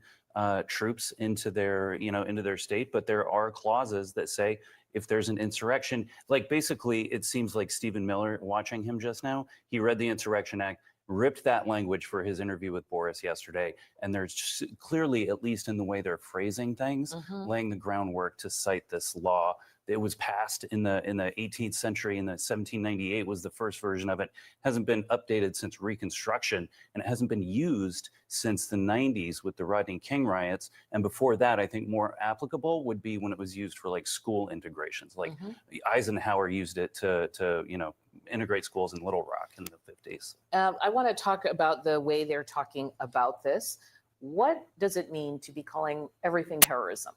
troops into their, into their state. But there are clauses that say if there's an insurrection, like basically it seems like Stephen Miller, watching him just now, he read the Insurrection Act, ripped that language for his interview with Boris yesterday. And there's just clearly, at least in the way they're phrasing things, laying the groundwork to cite this law. It was passed in the 18th century. In the 1798 was the first version of it. Hasn't been updated since Reconstruction, and it hasn't been used since the 90s with the Rodney King riots. And before that, I think more applicable would be when it was used for like school integrations. Like Eisenhower used it to integrate schools in Little Rock in the 50s. I want to talk about the way they're talking about this. What does it mean to be calling everything terrorism?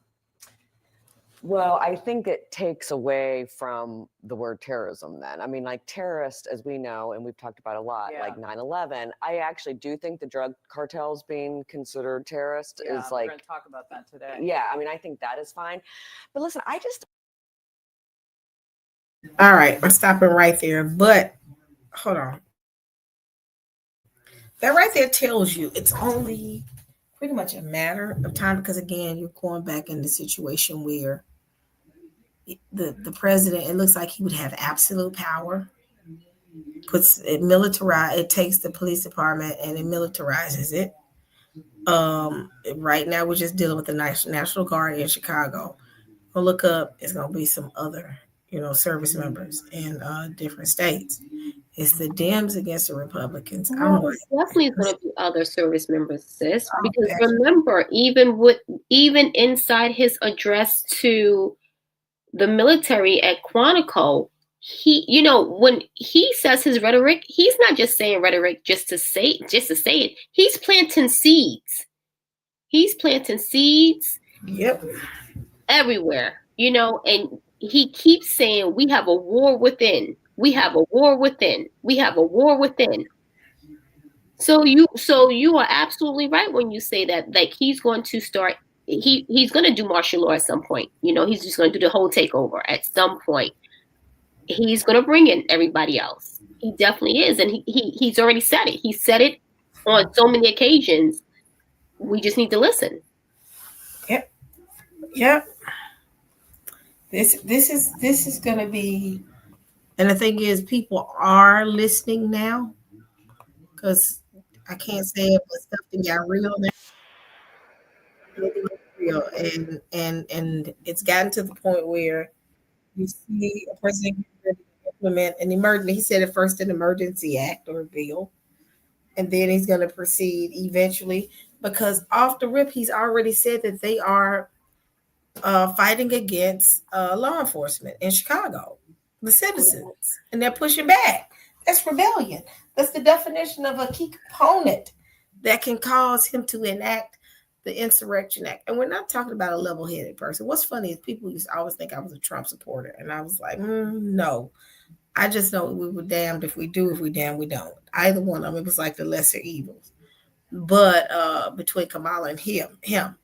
Well, I think it takes away from the word terrorism then. I mean, like terrorist, as we know, and we've talked about a lot, like 9/11, I actually do think the drug cartels being considered terrorist is like... We're going to talk about that today. Yeah, I mean, I think that is fine. But listen, All right, I'm stopping right there, but hold on. That right there tells you it's only pretty much a matter of time because, again, you're going back in the situation where the president, it looks like he would have absolute power, puts it it takes the police department and it militarizes it. Right now, we're just dealing with the National Guard in Chicago. We'll look up, it's going to be some other service members in different states. It's the Dems against the Republicans. Well, definitely going to be other service members, sis. Because remember, even inside his address to the military at Quantico, he, when he says his rhetoric, he's not just saying rhetoric just to say it. He's planting seeds. Yep. Everywhere, and he keeps saying we have a war within. We have a war within. We have a war within. So you are absolutely right when you say that. Like he's going to start. He's going to do martial law at some point. He's just going to do the whole takeover at some point. He's going to bring in everybody else. He definitely is, and he's already said it. He said it on so many occasions. We just need to listen. Yep. This is going to be, and the thing is, people are listening now, because I can't say it, but something got real now. Real, and it's gotten to the point where you see a president implement an emergency. He said it first, an emergency act or a bill, and then he's going to proceed eventually, because off the rip, he's already said that they are fighting against law enforcement in Chicago, the citizens, and they're pushing back. That's rebellion. That's the definition of a key component that can cause him to enact the Insurrection Act. And we're not talking about a level-headed person. What's funny is people used to always think I was a Trump supporter, and I was like, no. I just know we were damned if we do, if we damned we don't. Either one of them, it was like the lesser evils. But between Kamala and him.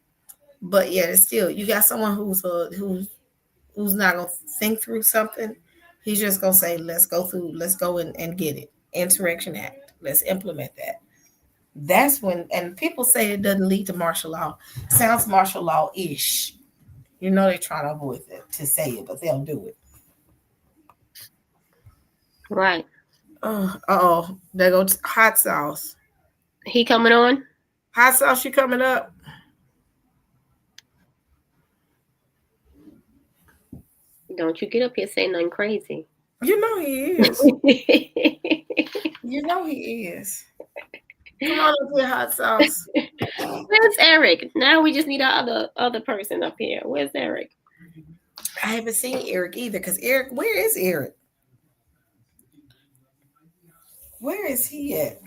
But yeah, it's still, you got someone who's not gonna think through something. He's just gonna say, let's go and get it. Insurrection Act. Let's implement that. That's when, and people say it doesn't lead to martial law. Sounds martial law-ish. You know they're trying to avoid it to say it, but they'll do it. Right. Oh, there goes hot sauce. He coming on? Hot sauce, you coming up? Don't you get up here saying nothing crazy. You know he is. You know he is. Come on up here, hot sauce. Where's Eric? Now we just need our other person up here. Where's Eric? I haven't seen Eric either, because Eric, where is Eric? Where is he at?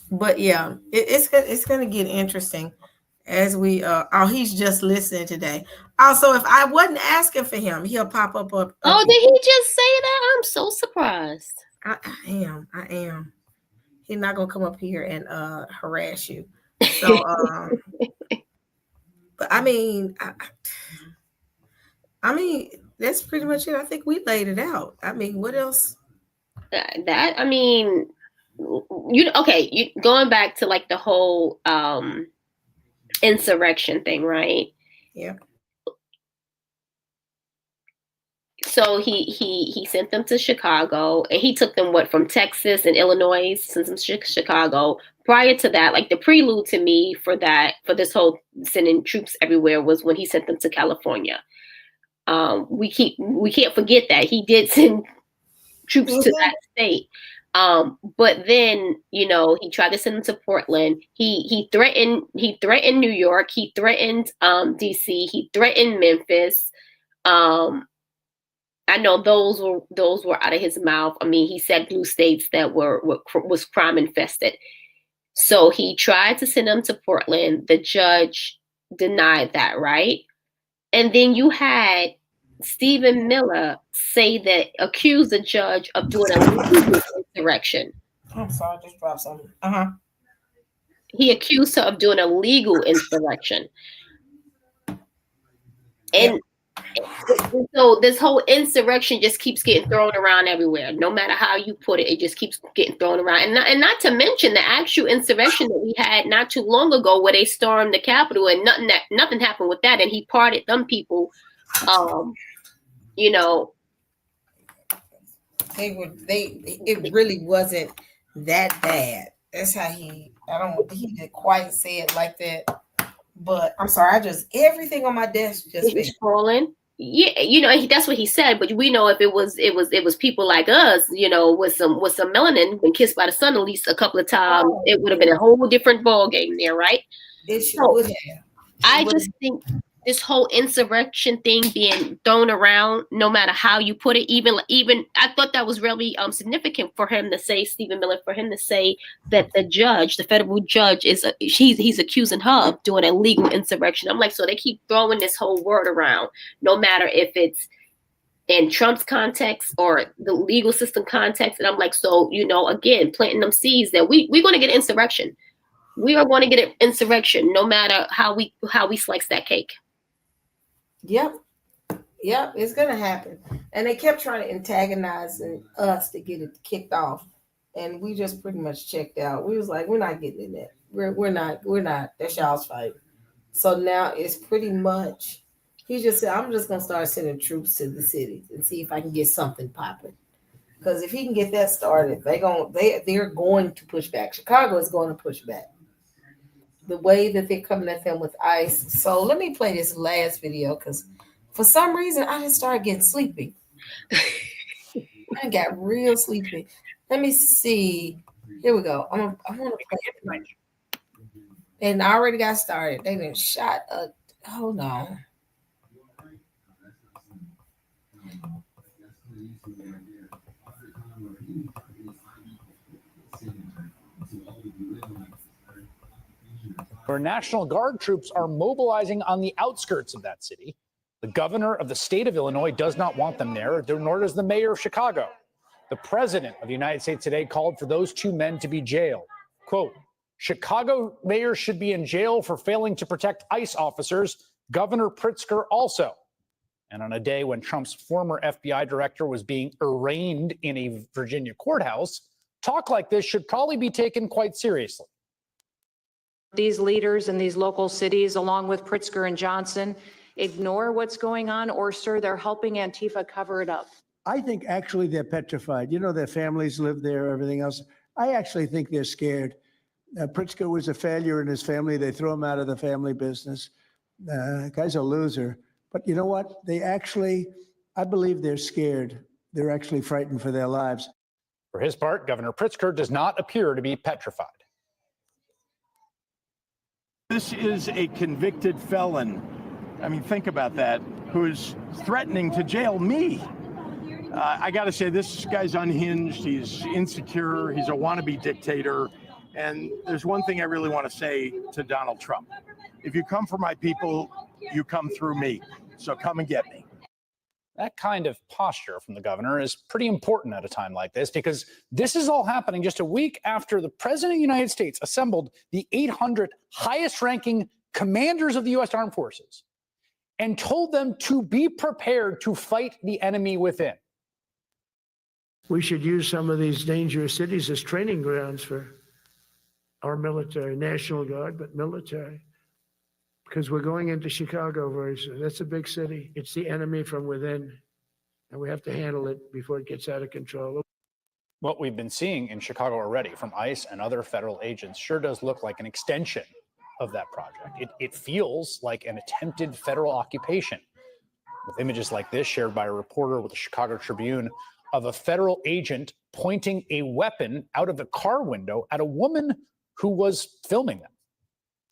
But yeah, it's gonna get interesting as we he's just listening today. Also, if I wasn't asking for him, he'll pop up. Oh, did he just say that? I'm so surprised. I am. He's not gonna come up here and harass you. So but I mean that's pretty much it. I think we laid it out. I mean, what else? Going back to like the whole insurrection thing, right? Yeah. So he sent them to Chicago, and he took them from Texas and Illinois, sent them to Chicago. Prior to that, like the prelude to me for this whole sending troops everywhere was when he sent them to California. We can't forget that he did send troops to that state. But then, he tried to send them to Portland. He threatened New York. He threatened DC. He threatened Memphis. I know those were out of his mouth. I mean, he said blue states that was crime infested. So he tried to send them to Portland. The judge denied that, right? And then you had Stephen Miller accuse the judge of doing a legal insurrection. I'm sorry, I just dropped something. He accused her of doing a legal insurrection. And so this whole insurrection just keeps getting thrown around everywhere. No matter how you put it, it just keeps getting thrown around. And not to mention the actual insurrection that we had not too long ago, where they stormed the Capitol and nothing happened with that. And he pardoned them people. It really wasn't that bad. That's how he didn't quite say it like that. But I'm sorry, everything on my desk just been scrolling. Yeah, that's what he said. But we know if it was people like us, with some melanin, been kissed by the sun at least a couple of times, it would have been a whole different ball game there, right? It sure would have. I just think this whole insurrection thing being thrown around, no matter how you put it, even I thought that was really significant for him to say, Stephen Miller, for him to say that the federal judge he's accusing her of doing a legal insurrection. I'm like, so they keep throwing this whole word around, no matter if it's in Trump's context or the legal system context. And I'm like, so, again, planting them seeds that we're going to get insurrection. We are going to get an insurrection, no matter how we slice that cake. Yep, it's gonna happen. And they kept trying to antagonize us to get it kicked off, and we just pretty much checked out. We was like, we're not getting in that. We're not. That's y'all's fight. So now it's pretty much. He just said, I'm just gonna start sending troops to the city and see if I can get something popping. Because if he can get that started, they're going to push back. Chicago is going to push back. The way that they're coming at them with ICE. So let me play this last video, because for some reason I just started getting sleepy. I got real sleepy. Let me see. Here we go. I want to play it. And I already got started. They didn't shot a. Hold on. Where National Guard troops are mobilizing on the outskirts of that city. The governor of the state of Illinois does not want them there, nor does the mayor of Chicago. The president of the United States today called for those two men to be jailed. Quote, Chicago mayor should be in jail for failing to protect ICE officers. Governor Pritzker also. And on a day when Trump's former FBI director was being arraigned in a Virginia courthouse, talk like this should probably be taken quite seriously. These leaders in these local cities, along with Pritzker and Johnson, ignore what's going on, or, sir, they're helping Antifa cover it up? I think actually they're petrified. You know, their families live there, everything else. I actually think they're scared. Pritzker was a failure in his family. They threw him out of the family business. Guy's a loser. But you know what? They actually, I believe they're scared. They're actually frightened for their lives. For his part, Governor Pritzker does not appear to be petrified. This is a convicted felon. I mean, think about that, who's threatening to jail me. I got to say, this guy's unhinged. He's insecure. He's a wannabe dictator. And there's one thing I really want to say to Donald Trump. If you come for my people, you come through me. So come and get me. That kind of posture from the governor is pretty important at a time like this, because this is all happening just a week after the president of the United States assembled the 800 highest ranking commanders of the U.S. Armed Forces and told them to be prepared to fight the enemy within. We should use some of these dangerous cities as training grounds for our military, National Guard, but military. Because we're going into Chicago very soon. That's a big city. It's the enemy from within, and we have to handle it before it gets out of control. What we've been seeing in Chicago already from ICE and other federal agents sure does look like an extension of that project. It feels like an attempted federal occupation, with images like this shared by a reporter with the Chicago Tribune of a federal agent pointing a weapon out of the car window at a woman who was filming them.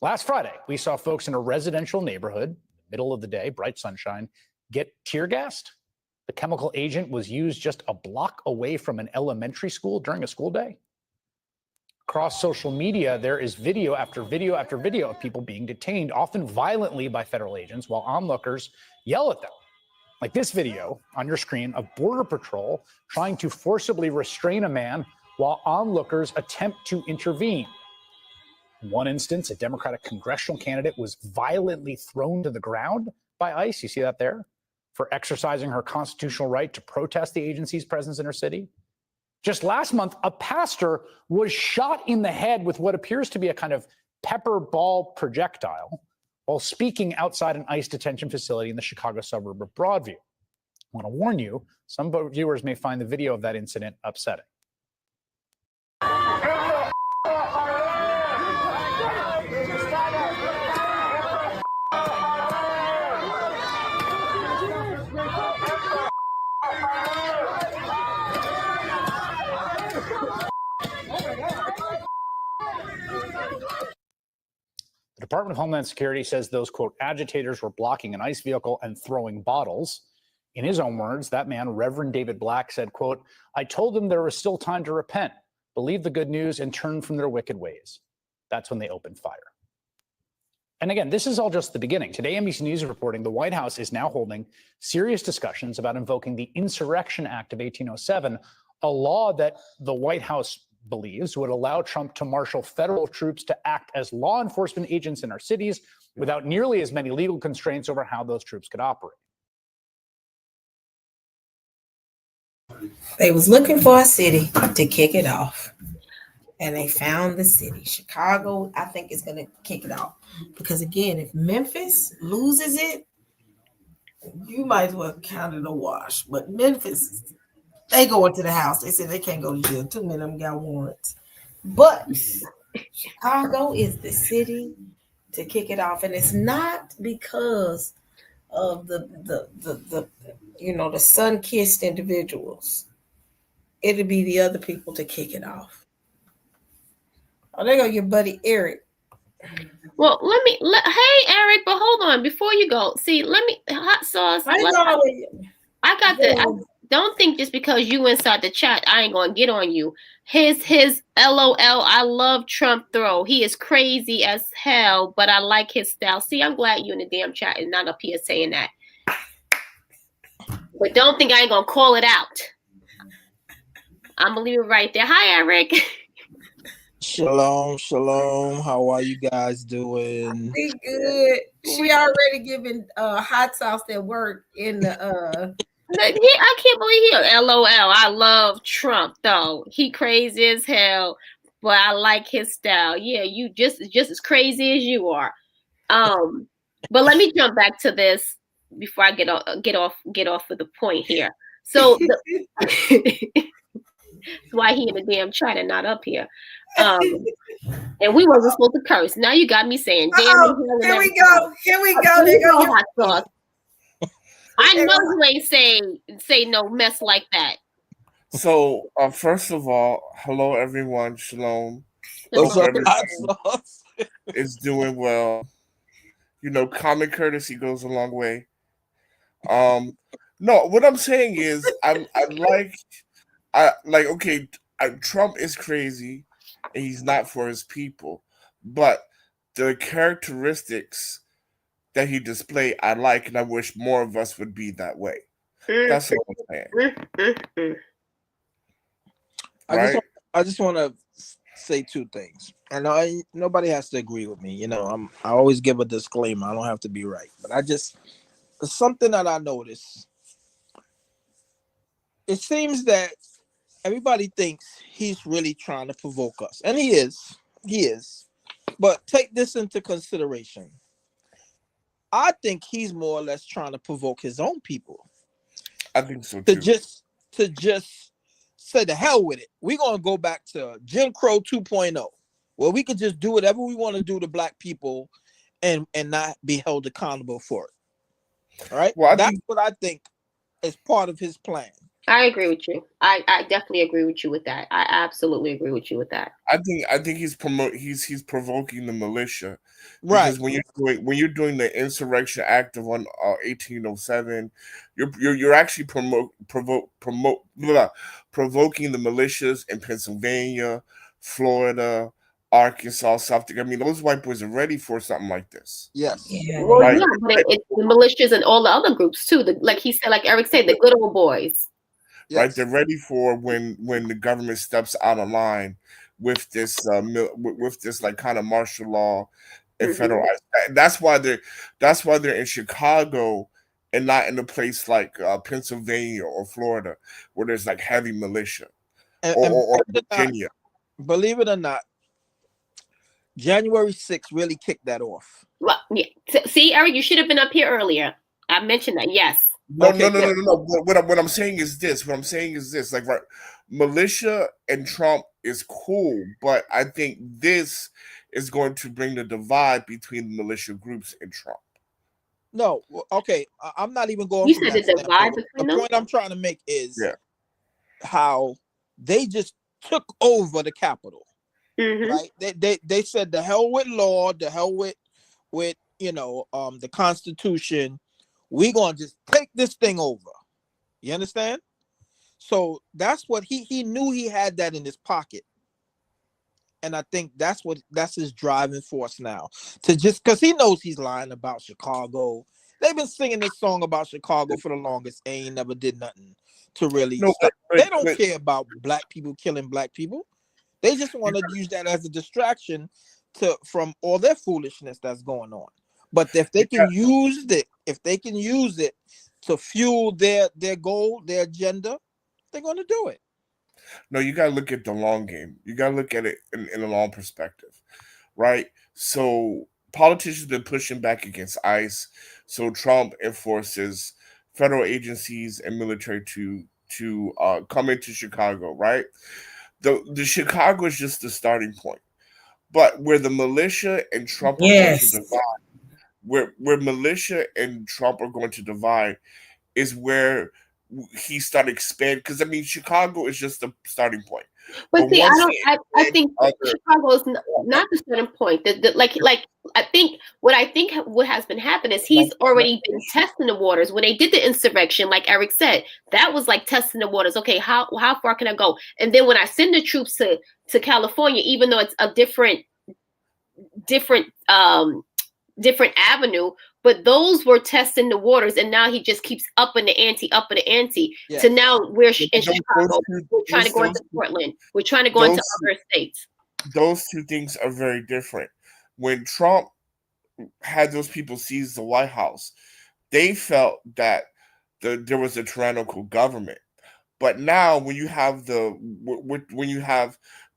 Last Friday, we saw folks in a residential neighborhood, middle of the day, bright sunshine, get tear gassed. The chemical agent was used just a block away from an elementary school during a school day. Across social media, there is video after video after video of people being detained, often violently by federal agents, while onlookers yell at them. Like this video on your screen of Border Patrol trying to forcibly restrain a man while onlookers attempt to intervene. In one instance, a Democratic congressional candidate was violently thrown to the ground by ICE. You see that there? For exercising her constitutional right to protest the agency's presence in her city. Just last month, a pastor was shot in the head with what appears to be a kind of pepper ball projectile while speaking outside an ICE detention facility in the Chicago suburb of Broadview. I want to warn you, some viewers may find the video of that incident upsetting. The Department of Homeland Security says those, quote, agitators were blocking an ICE vehicle and throwing bottles. In his own words, that man, Reverend David Black, said, quote, I told them there was still time to repent, believe the good news, and turn from their wicked ways. That's when they opened fire. And again, this is all just the beginning. Today, NBC News is reporting the White House is now holding serious discussions about invoking the Insurrection Act of 1807, a law that the White House believes would allow Trump to marshal federal troops to act as law enforcement agents in our cities without nearly as many legal constraints over how those troops could operate. They was looking for a city to kick it off, and they found the city. Chicago, I think, is going to kick it off, because again, if Memphis loses it, you might as well count it a wash. But Memphis, they go into the house. They said they can't go to jail. Too many of them got warrants. But Chicago is the city to kick it off, and it's not because of the sun-kissed individuals. It'll be the other people to kick it off. Oh, there go your buddy Eric. Well, hey Eric, but hold on before you go. See, hot sauce. I got the. Don't think just because you inside the chat, I ain't gonna get on you. His LOL, I love Trump throw. He is crazy as hell, but I like his style. See, I'm glad you in the damn chat and not up here saying that. But don't think I ain't gonna call it out. I'm gonna leave it right there. Hi, Eric. Shalom, shalom. How are you guys doing? We good. She already giving hot sauce that work in the I can't believe he. LOL. I love Trump though. He crazy as hell, but I like his style. Yeah, you just as crazy as you are. But let me jump back to this before I get off of the point here. So that's why he in the damn China not up here. And we wasn't supposed to curse. Now you got me saying damn. Here we go. Here we go. There go hot sauce. I know you ain't say no mess like that. So, first of all, hello everyone, shalom. What's up, Hope hot everyone sauce? is doing well. You know, common courtesy goes a long way. No, what I'm saying is, okay, Trump is crazy, and he's not for his people, but the characteristics that he displayed, I like, and I wish more of us would be that way. That's all I'm saying. I just want to say two things, and nobody has to agree with me. You know, I always give a disclaimer. I don't have to be right, but it's something that I noticed. It seems that everybody thinks he's really trying to provoke us, and he is. But take this into consideration. I think he's more or less trying to provoke his own people. I think so too. To just say the hell with it. We're gonna go back to Jim Crow 2.0, where we could just do whatever we want to do to black people and not be held accountable for it. All right. Well, that's what I think is part of his plan. I agree with you. I definitely agree with you with that. I absolutely agree with you with that. I think he's provoking the militia, right? Because when you're doing the Insurrection Act of 1807, you're actually provoking the militias in Pennsylvania, Florida, Arkansas, South Dakota. I mean, those white boys are ready for something like this. Yes. Well, right? Yeah, but it's the militias and all the other groups too. Like he said, like Eric said, the good old boys. Yes. Right, they're ready for when the government steps out of line with this like kind of martial law and federal. That's why they're in Chicago and not in a place like Pennsylvania or Florida where there's like heavy militia or Virginia. Believe it or not, January 6th really kicked that off. Well, yeah. See, Eric, you should have been up here earlier. I mentioned that. Yes. No. What I'm saying is this. Like, right, militia and Trump is cool, but I think this is going to bring the divide between the militia groups and Trump. No, okay. I'm not even going. You said the divide between them. The point I'm trying to make is how they just took over the Capitol. Right? They said the hell with law, the hell with the Constitution. We're gonna just take this thing over. You understand? So that's what he knew he had that in his pocket. And I think that's his driving force now. To just because he knows he's lying about Chicago. They've been singing this song about Chicago for the longest. Ain't never did nothing to really stop. They don't care about black people killing black people. They just want to use that as a distraction from all their foolishness that's going on. But if they can use it to fuel their goal, their agenda, they're going to do it. No, you got to look at the long game. You got to look at it in a long perspective, right? So politicians have been pushing back against ICE. So Trump enforces federal agencies and military to come into Chicago, right? The Chicago is just the starting point. But where the militia and Trump are going to divide, where militia and Trump are going to divide is where he started expanding. Because I mean, Chicago is just the starting point. But see, I think Chicago is not the starting point. I think what has been happening is he's already been testing the waters. When they did the insurrection, like Eric said, that was like testing the waters. Okay, how far can I go? And then when I send the troops to California, even though it's a different avenue, but those were testing the waters, and now he just keeps upping the ante. Yes. So now we're in Chicago. We're trying to go into Portland. We're trying to go into other states. Those two things are very different. When Trump had those people seize the White House, they felt that there was a tyrannical government. But now, when you have the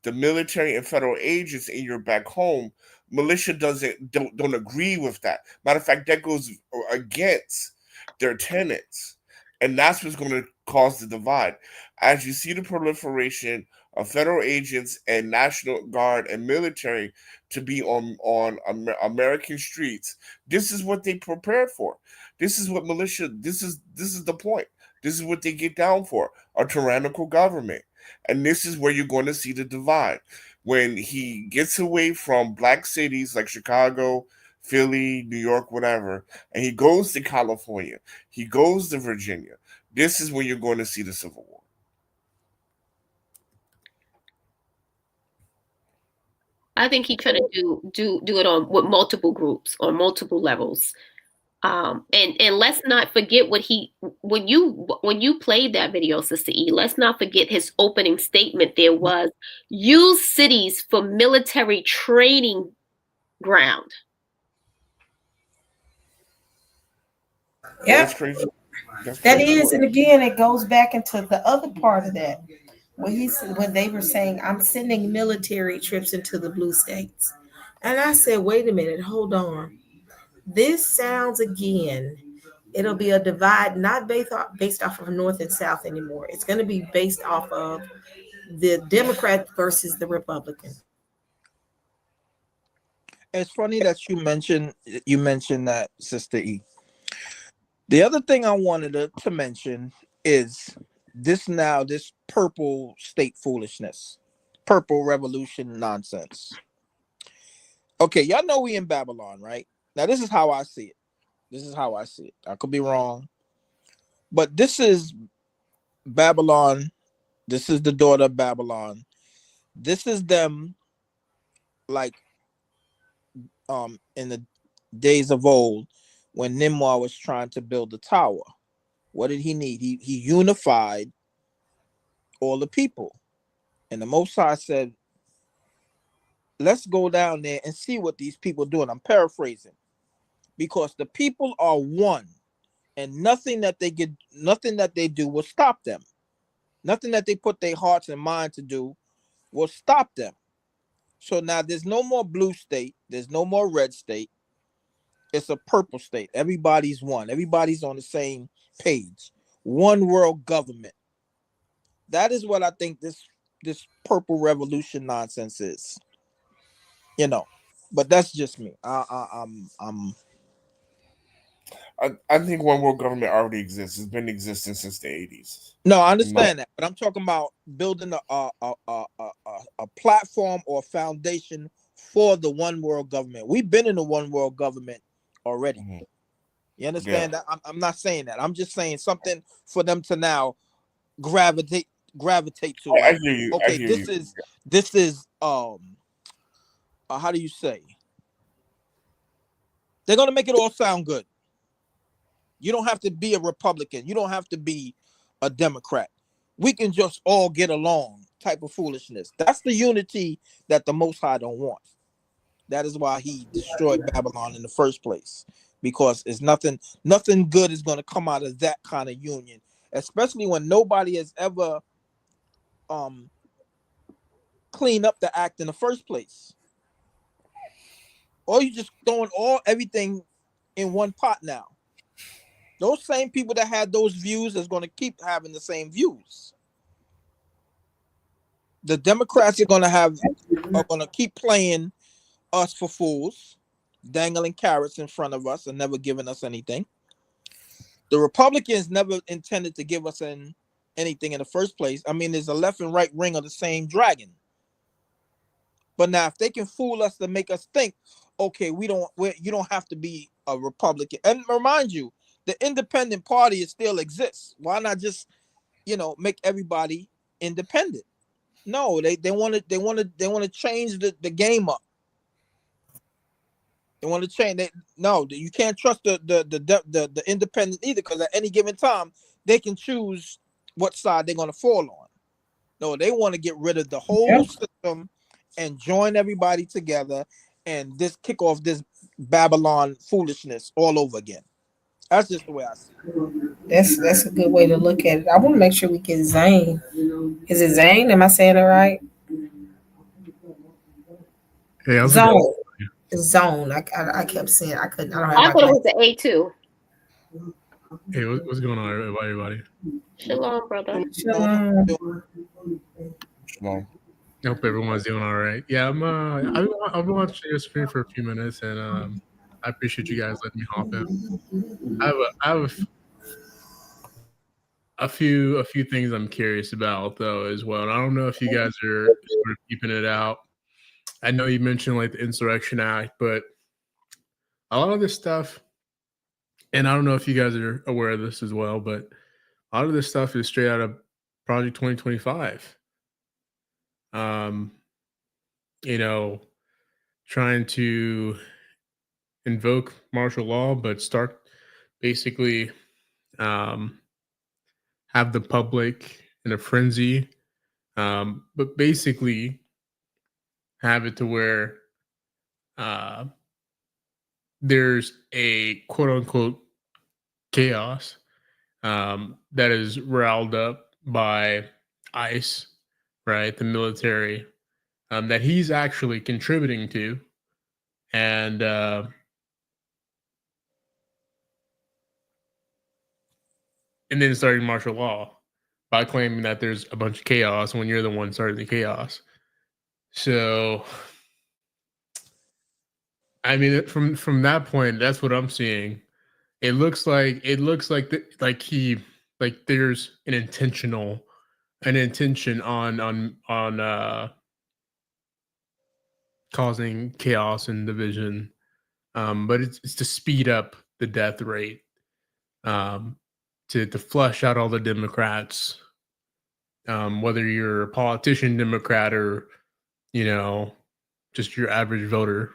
military and federal agents in your back home, militia don't agree with that. Matter of fact, that goes against their tenets, and that's what's going to cause the divide. As you see the proliferation of federal agents and National Guard and military to be on American streets, this is what they prepared for. This is what militia. This is the point. This is what they get down for, a tyrannical government. And this is where you're going to see the divide. When he gets away from black cities like Chicago, Philly, New York, whatever, and he goes to California, he goes to Virginia, this is when you're going to see the Civil War. I think he trying to do it on with multiple groups on multiple levels. And let's not forget when you played that video, Sister E, let's not forget his opening statement. There was use cities for military training ground. Yeah, That's crazy. That is, and again, it goes back into the other part of that. When they were saying, I'm sending military trips into the blue states. And I said, wait a minute, hold on. This sounds again, it'll be a divide not based off of North and South anymore. It's going to be based off of the Democrat versus the Republican. It's funny that you mentioned that, Sister E. The other thing I wanted to mention is this purple state foolishness, purple revolution nonsense. Okay, y'all know we in Babylon, right? Now, this is how I see it. I could be wrong. But this is Babylon. This is the daughter of Babylon. This is them like in the days of old when Nimrod was trying to build the tower. What did he need? He unified all the people. And the Most High said, let's go down there and see what these people are doing. I'm paraphrasing. Because the people are one, and nothing that they do will stop them. Nothing that they put their hearts and mind to do will stop them. So now there's no more blue state. There's no more red state. It's a purple state. Everybody's one. Everybody's on the same page. One world government. That is what I think this purple revolution nonsense is. But that's just me. I think one world government already exists. It's been existing since the 80s. No, I understand that, but I'm talking about building a platform or a foundation for the one world government. We've been in the one world government already. Mm-hmm. You understand that? I'm not saying that. I'm just saying something for them to now gravitate to. I hear you. Okay, this is how do you say? They're gonna make it all sound good. You don't have to be a Republican. You don't have to be a Democrat. We can just all get along type of foolishness. That's the unity that the Most High don't want. That is why he destroyed Babylon in the first place, because it's nothing good is going to come out of that kind of union, especially when nobody has ever cleaned up the act in the first place. Or you just throwing everything in one pot now. Those same people that had those views is going to keep having the same views. The Democrats are going to keep playing us for fools, dangling carrots in front of us and never giving us anything. The Republicans never intended to give us anything in the first place. I mean, there's a left and right ring of the same dragon. But now, if they can fool us to make us think, okay, you don't have to be a Republican. And remind you, the independent party still exists. Why not just, make everybody independent? No, they want to change the game up. They want to change. You can't trust the independent either, because at any given time they can choose what side they're going to fall on. No, they want to get rid of the whole system and join everybody together and just kick off this Babylon foolishness all over again. That's just the way I see it. That's a good way to look at it. I want to make sure we get Zane. Is it Zane? Am I saying it right? Hey, how's it Zone. going? Zone. I kept saying I couldn't. I don't have I my thought it glasses. was an A2. Hey, what's going on, everybody? Shalom, brother. Shalom. Shalom. I hope everyone's doing all right. Yeah, I've been watching your screen for a few minutes, and I appreciate you guys letting me hop in. I have a few things I'm curious about though as well. And I don't know if you guys are sort of keeping it out. I know you mentioned like the Insurrection Act, but a lot of this stuff, and I don't know if you guys are aware of this as well, but a lot of this stuff is straight out of Project 2025. You know, trying to invoke martial law, but start basically have the public in a frenzy, but basically have it to where there's a quote unquote chaos that is riled up by ICE, right? The military that he's actually contributing to. And then starting martial law by claiming that there's a bunch of chaos when you're the one starting the chaos. So, I mean, from that point, that's what I'm seeing. It looks like there's an intention on causing chaos and division, but it's to speed up the death rate, to flush out all the Democrats, whether you're a politician Democrat or just your average voter.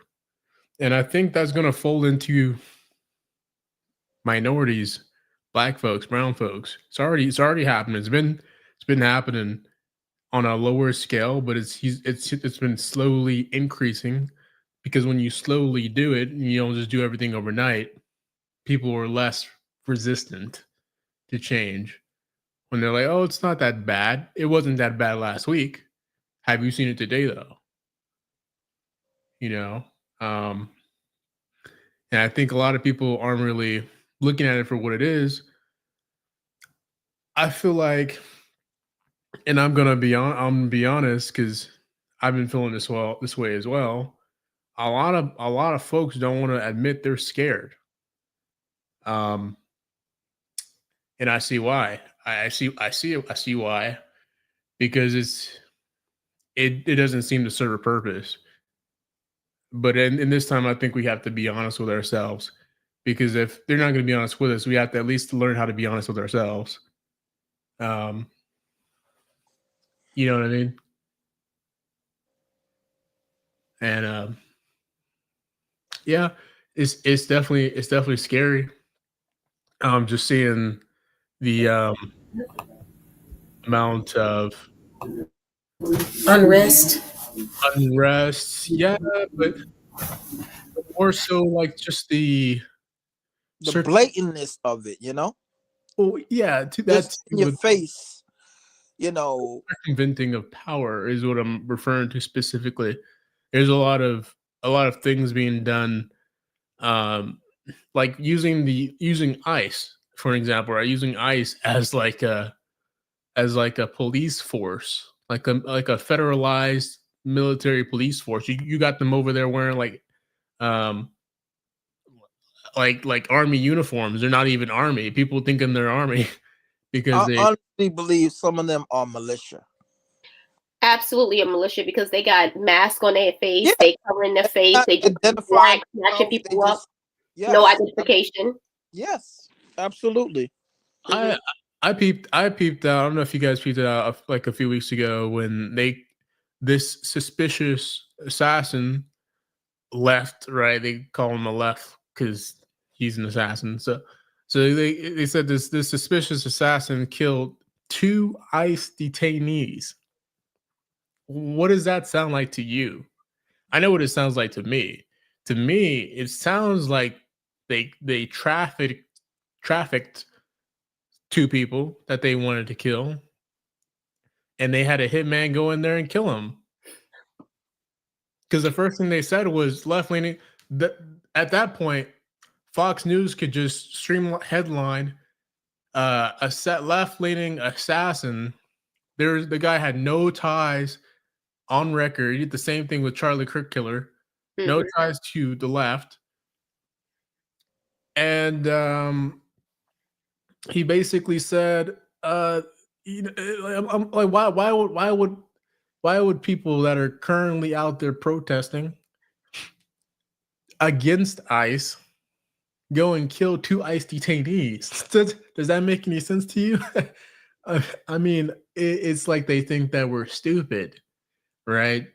And I think that's going to fold into minorities, black folks, brown folks. It's already happening. It's been happening on a lower scale, but it's been slowly increasing, because when you slowly do it and you don't just do everything overnight, people are less resistant to change. When they're like, "Oh, it's not that bad. It wasn't that bad last week. Have you seen it today though?" You know? And I think a lot of people aren't really looking at it for what it is. I feel like, and I'm gonna be honest, because I've been feeling this way as well. A lot of folks don't want to admit they're scared. And I see why. I see why. Because it doesn't seem to serve a purpose. But in this time, I think we have to be honest with ourselves, because if they're not going to be honest with us, we have to at least learn how to be honest with ourselves. You know what I mean? And yeah, it's definitely scary. Just seeing the amount of Unrest. Yeah, but more so like just the blatantness of it, Oh yeah, that's in your face, Circumventing of power is what I'm referring to specifically. There's a lot of things being done, like using ICE, for example, right? Using ICE as like a police force, like a federalized military police force. You got them over there wearing um like army uniforms. They're not even army. People thinking they're army because I they honestly believe some of them are militia. Absolutely a militia, because they got masks on their face, they covering their face, they just black, snatching people up, no identification. Yes, absolutely. I peeped out. I don't know if you guys peeped it out like a few weeks ago when this suspicious assassin left, right? They call him a left because he's an assassin. So they said this suspicious assassin killed 2 ICE detainees. What does that sound like to you? I know what it sounds like to me. To me, it sounds like they trafficked 2 people that they wanted to kill, and they had a hitman go in there and kill him. Because the first thing they said was left-leaning. At that point, Fox News could just stream headline a set left-leaning assassin. The guy had no ties on record. He did the same thing with Charlie Kirk Killer. No ties to the left. And he basically said, you know, I'm like, why would people that are currently out there protesting against ICE go and kill 2 ICE detainees? Does that make any sense to you? I mean, it's like they think that we're stupid, right?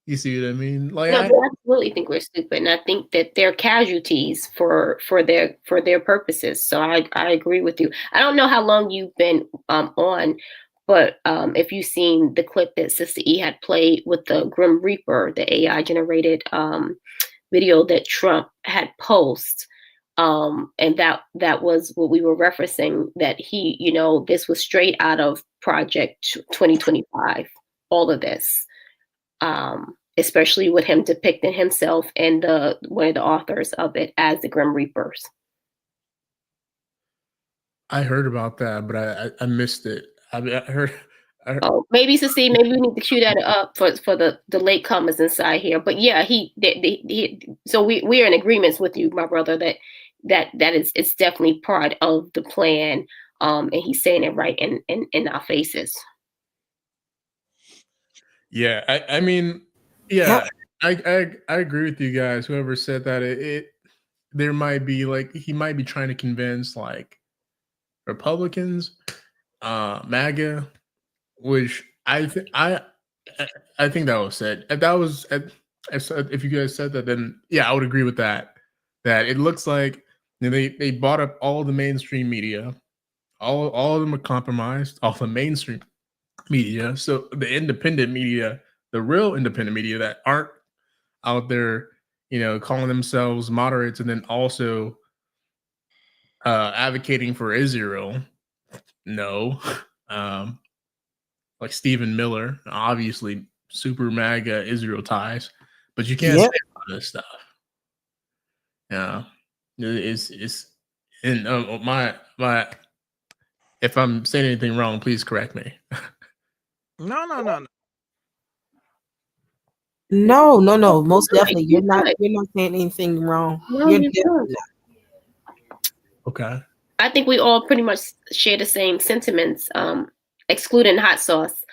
You see what I mean? Like, No, I absolutely think we're stupid, and I think that they're casualties for their purposes. So I agree with you. I don't know how long you've been on, but if you've seen the clip that Sister E had played with the Grim Reaper, the AI generated video that Trump had posted. And that was what we were referencing, that he, you know, this was straight out of Project 2025, all of this, especially with him depicting himself and one of the authors of it as the Grim Reapers. I heard about that, but I missed it. I heard. Oh, maybe to see. Maybe we need to cue that up for the latecomers inside here. But yeah, so we are in agreement with you, my brother, that is, it's definitely part of the plan. And he's saying it right in our faces. Yeah, I mean, yeah, I agree with you guys. Whoever said that, there might be, like, he might be trying to convince, like, Republicans, MAGA, which I think that was said. If you guys said that, then yeah, I would agree with that. That it looks like, you know, they bought up all the mainstream media, all of them are compromised, all the mainstream media. So the independent media, the real independent media that aren't out there, you know, calling themselves moderates and then also advocating for Israel. No. Like Stephen Miller, obviously super MAGA Israel ties, but you can't say a lot of this stuff. Yeah, it's and my if I'm saying anything wrong, please correct me. No. No. Most definitely, you're not saying anything wrong. No, You're you're definitely not. Okay. I think we all pretty much share the same sentiments, excluding hot sauce.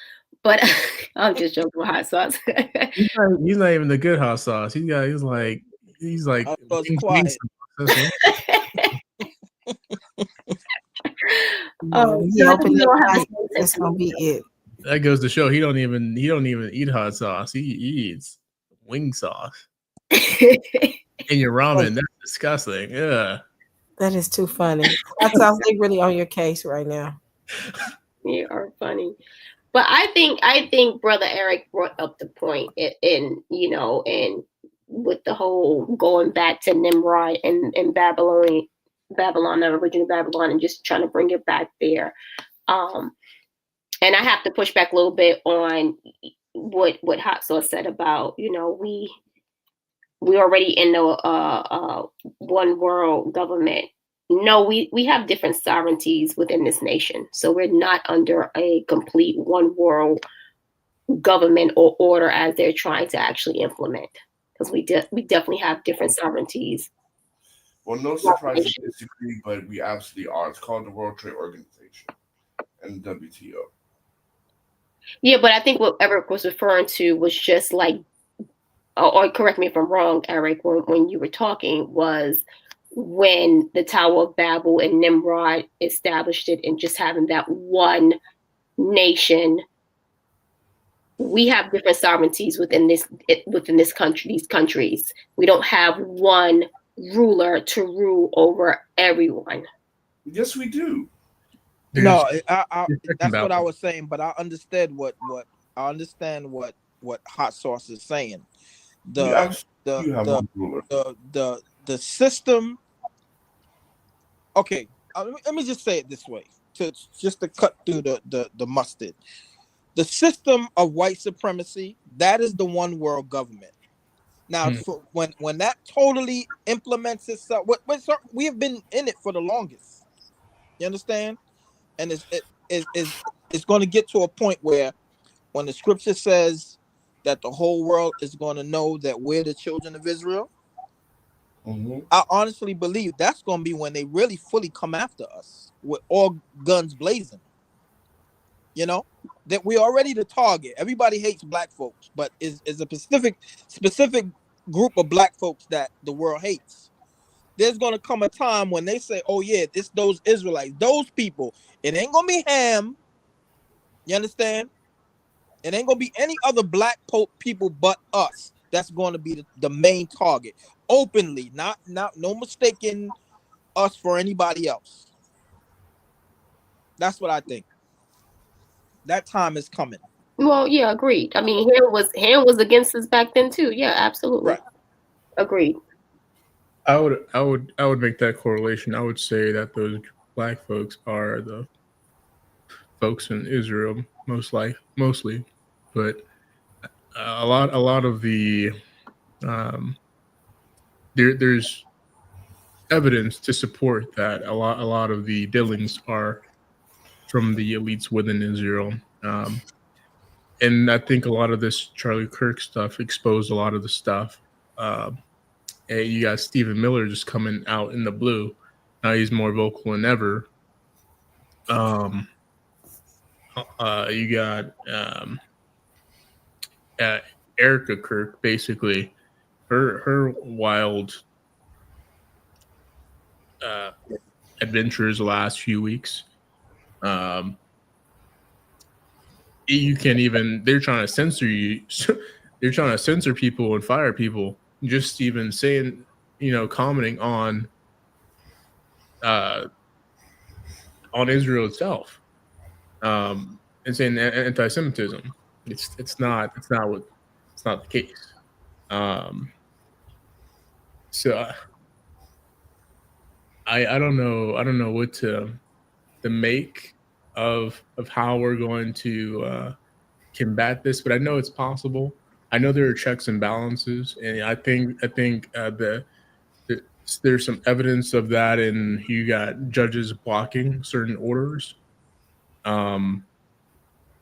But I'm just joking with hot sauce. He's not even the good hot sauce. He's like quiet. That's gonna be it. That goes to show he don't even eat hot sauce. He eats wing sauce in your ramen. That's disgusting. Yeah. That is too funny. That sounds like really on your case right now. You are funny. But I think Brother Eric brought up the point in you know, and with the whole going back to Nimrod and Babylon, the original Babylon, and just trying to bring it back there. And I have to push back a little bit on what Hot Sauce said about, you know, we already in the one world government. No, we have different sovereignties within this nation. So we're not under a complete one world government or order as they're trying to actually implement. Because we definitely have different sovereignties. Well, no surprise to disagree, but we absolutely are. It's called the World Trade Organization and WTO. Yeah, but I think what Eric was referring to was just like, or correct me if I'm wrong, Eric, when you were talking, was when the Tower of Babel and Nimrod established it and just having that one nation. We have different sovereignties within this country, these countries. We don't have one ruler to rule over everyone. Yes, we do. No, that's what I was saying, but I understand what Hot Sauce is saying. The system. Okay, let me just say it this way. to cut through the mustard. The system of white supremacy, that is the one world government. Now, when that totally implements itself, we have been in it for the longest. You understand? And it's going to get to a point where, when the scripture says that the whole world is going to know that we're the children of Israel, I honestly believe that's going to be when they really fully come after us with all guns blazing. You know, that we're already the target. Everybody hates black folks, but is a specific group of black folks that the world hates. There's going to come a time when they say, oh yeah, it's those Israelites, those people. It ain't going to be Ham. You understand? It ain't going to be any other black people but us. That's going to be the main target. Openly, not no mistaking us for anybody else. That's what I think. That time is coming. Well, yeah, agreed. I mean, Ham was against us back then too. Yeah, absolutely. Right. Agreed. I would make that correlation. I would say that those black folks are the folks in Israel, mostly, but a lot of the there's evidence to support that a lot of the dealings are from the elites within Israel. And I think a lot of this Charlie Kirk stuff exposed a lot of the stuff. And you got Stephen Miller just coming out in the blue. Now he's more vocal than ever. You got Erica Kirk, basically her wild adventures the last few weeks. You can't even. They're trying to censor you. They're trying to censor people and fire people. Just even saying, commenting on Israel itself, and saying anti-Semitism. It's not the case. So I don't know what to make of how we're going to combat this, but I know it's possible. I know there are checks and balances, and I think there's some evidence of that, and you got judges blocking certain orders.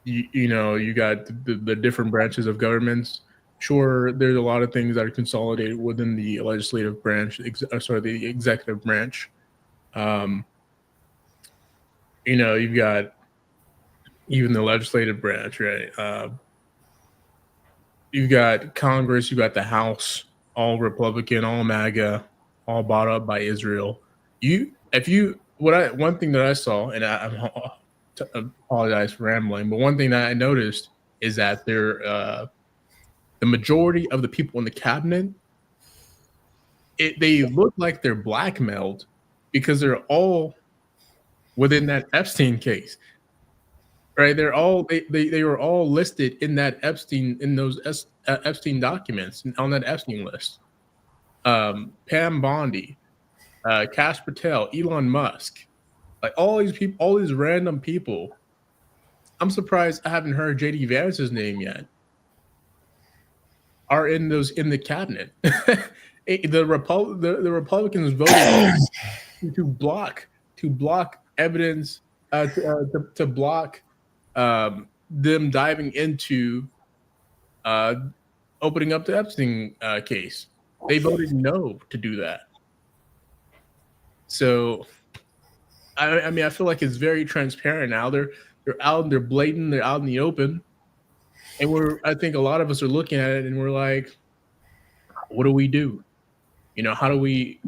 You got the different branches of governments. Sure, there's a lot of things that are consolidated within the legislative branch, the executive branch. You've got even the legislative branch, right? You've got Congress, you've got the House, all Republican, all MAGA, all bought up by Israel. One thing that I saw, and I apologize for rambling, but one thing that I noticed is that the majority of the people in the cabinet, they look like they're blackmailed because they're all within that Epstein case, right? They were all listed in that those Epstein documents on that Epstein list. Pam Bondi, Kash Patel, Elon Musk, like all these people, all these random people. I'm surprised I haven't heard JD Vance's name yet. Are in the cabinet. The Republicans voted to block evidence to block them diving into opening up the Epstein case. They voted no to do that. So, I mean, I feel like it's very transparent now. They're out, they're blatant, they're out in the open, and I think a lot of us are looking at it and we're like, what do we do? How do we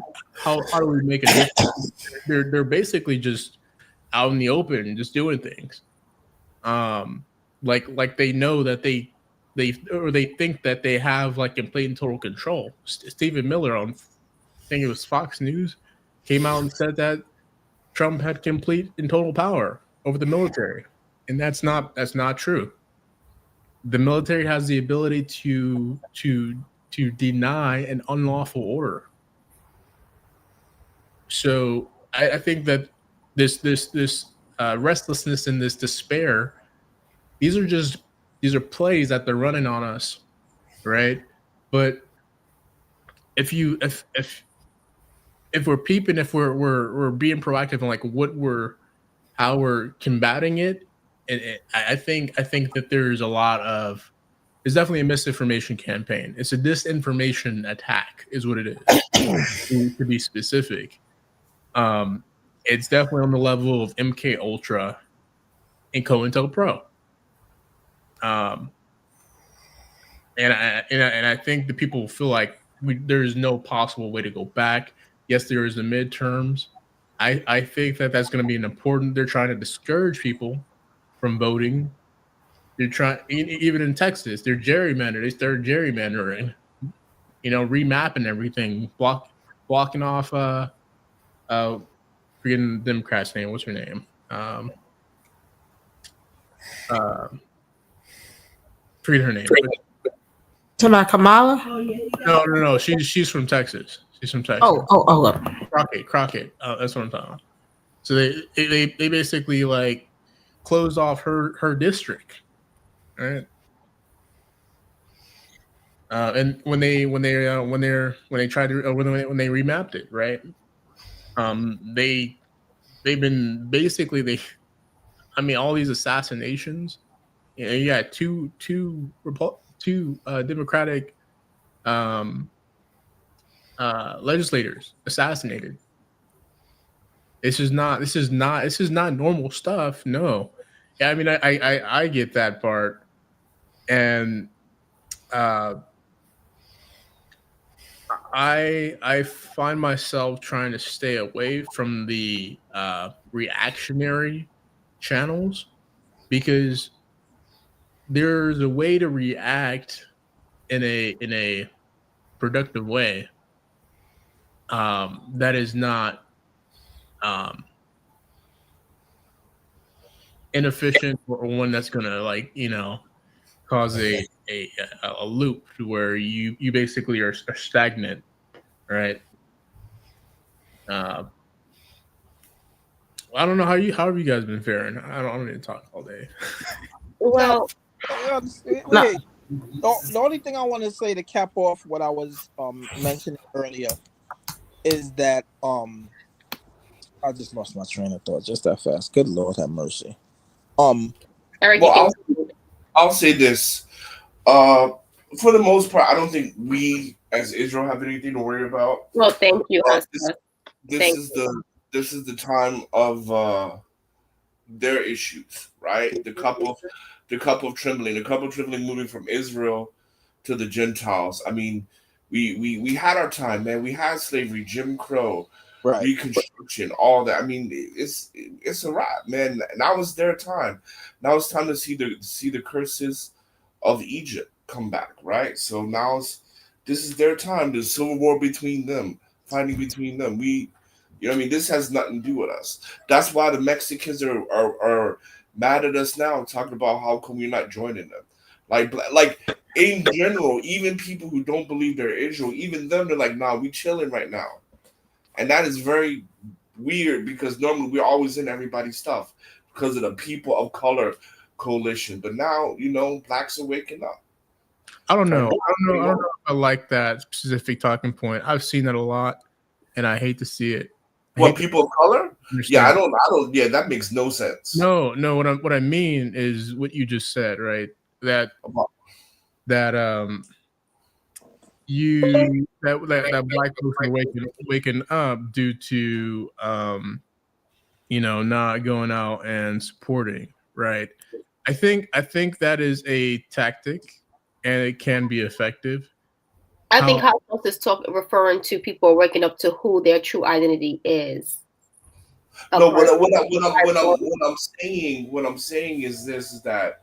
make a difference? They're basically just out in the open, just doing things. Like they know that they think that they have like complete and total control. Stephen Miller on, I think it was Fox News, came out and said that Trump had complete and total power over the military, and that's not true. The military has the ability to deny an unlawful order. So I think that this restlessness and this despair. These are plays that they're running on us, right? But if we're peeping, if we're being proactive on like how we're combating it, I think that there's definitely a misinformation campaign. It's a disinformation attack, is what it is. To be specific, it's definitely on the level of MK Ultra and COINTELPRO. And I think the people feel like there's no possible way to go back. Yes, there is the midterms. I think that's going to be an important. They're trying to discourage people from voting. They're trying, even in Texas, they're gerrymandering. They started gerrymandering, remapping everything, blocking off. Forgetting the Democrat's name. What's her name? Forget her name. Kamala? No. She's from Texas. She's from Texas. Oh. Crockett. That's what I'm talking about. So they basically like closed off her district, right? And when they tried to when they remapped it, right? They've been basically all these assassinations. You got two Democratic legislators assassinated. This is not normal stuff. No, yeah, I get that part, and I find myself trying to stay away from the reactionary channels, because there's a way to react in a productive way that is not inefficient, or one that's gonna cause a loop where you basically are stagnant, right? I don't know how have you guys been faring? I don't need to talk all day. Well, the only thing I want to say to cap off what I was mentioning earlier is that I just lost my train of thought just that fast. Good Lord have mercy. Eric, well, I'll say this. For the most part, I don't think we as Israel have anything to worry about. Well, thank you. This is the time of their issues, right? The cup of trembling moving from Israel to the Gentiles. I mean, we had our time, man. We had slavery, Jim Crow, right, Reconstruction, all that. I mean, it's a wrap, man. Now is their time. Now it's time to see the curses of Egypt come back, right? So this is their time. The civil war between them, fighting between them. This has nothing to do with us. That's why the Mexicans are mad at us now, talking about how come we're not joining them. Like in general, even people who don't believe they're Israel, even them, they're like, nah, we chilling right now. And that is very weird, because normally we're always in everybody's stuff because of the People of Color Coalition. But now, blacks are waking up. I don't know if I like that specific talking point. I've seen that a lot, and I hate to see it. What, people of color? Yeah, I don't. Yeah, that makes no sense. No. What I mean is what you just said, right? That black person waking up due to not going out and supporting, right? I think that is a tactic, and it can be effective. I think Holocaust is referring to people waking up to who their true identity is. No, what I'm saying is this: is that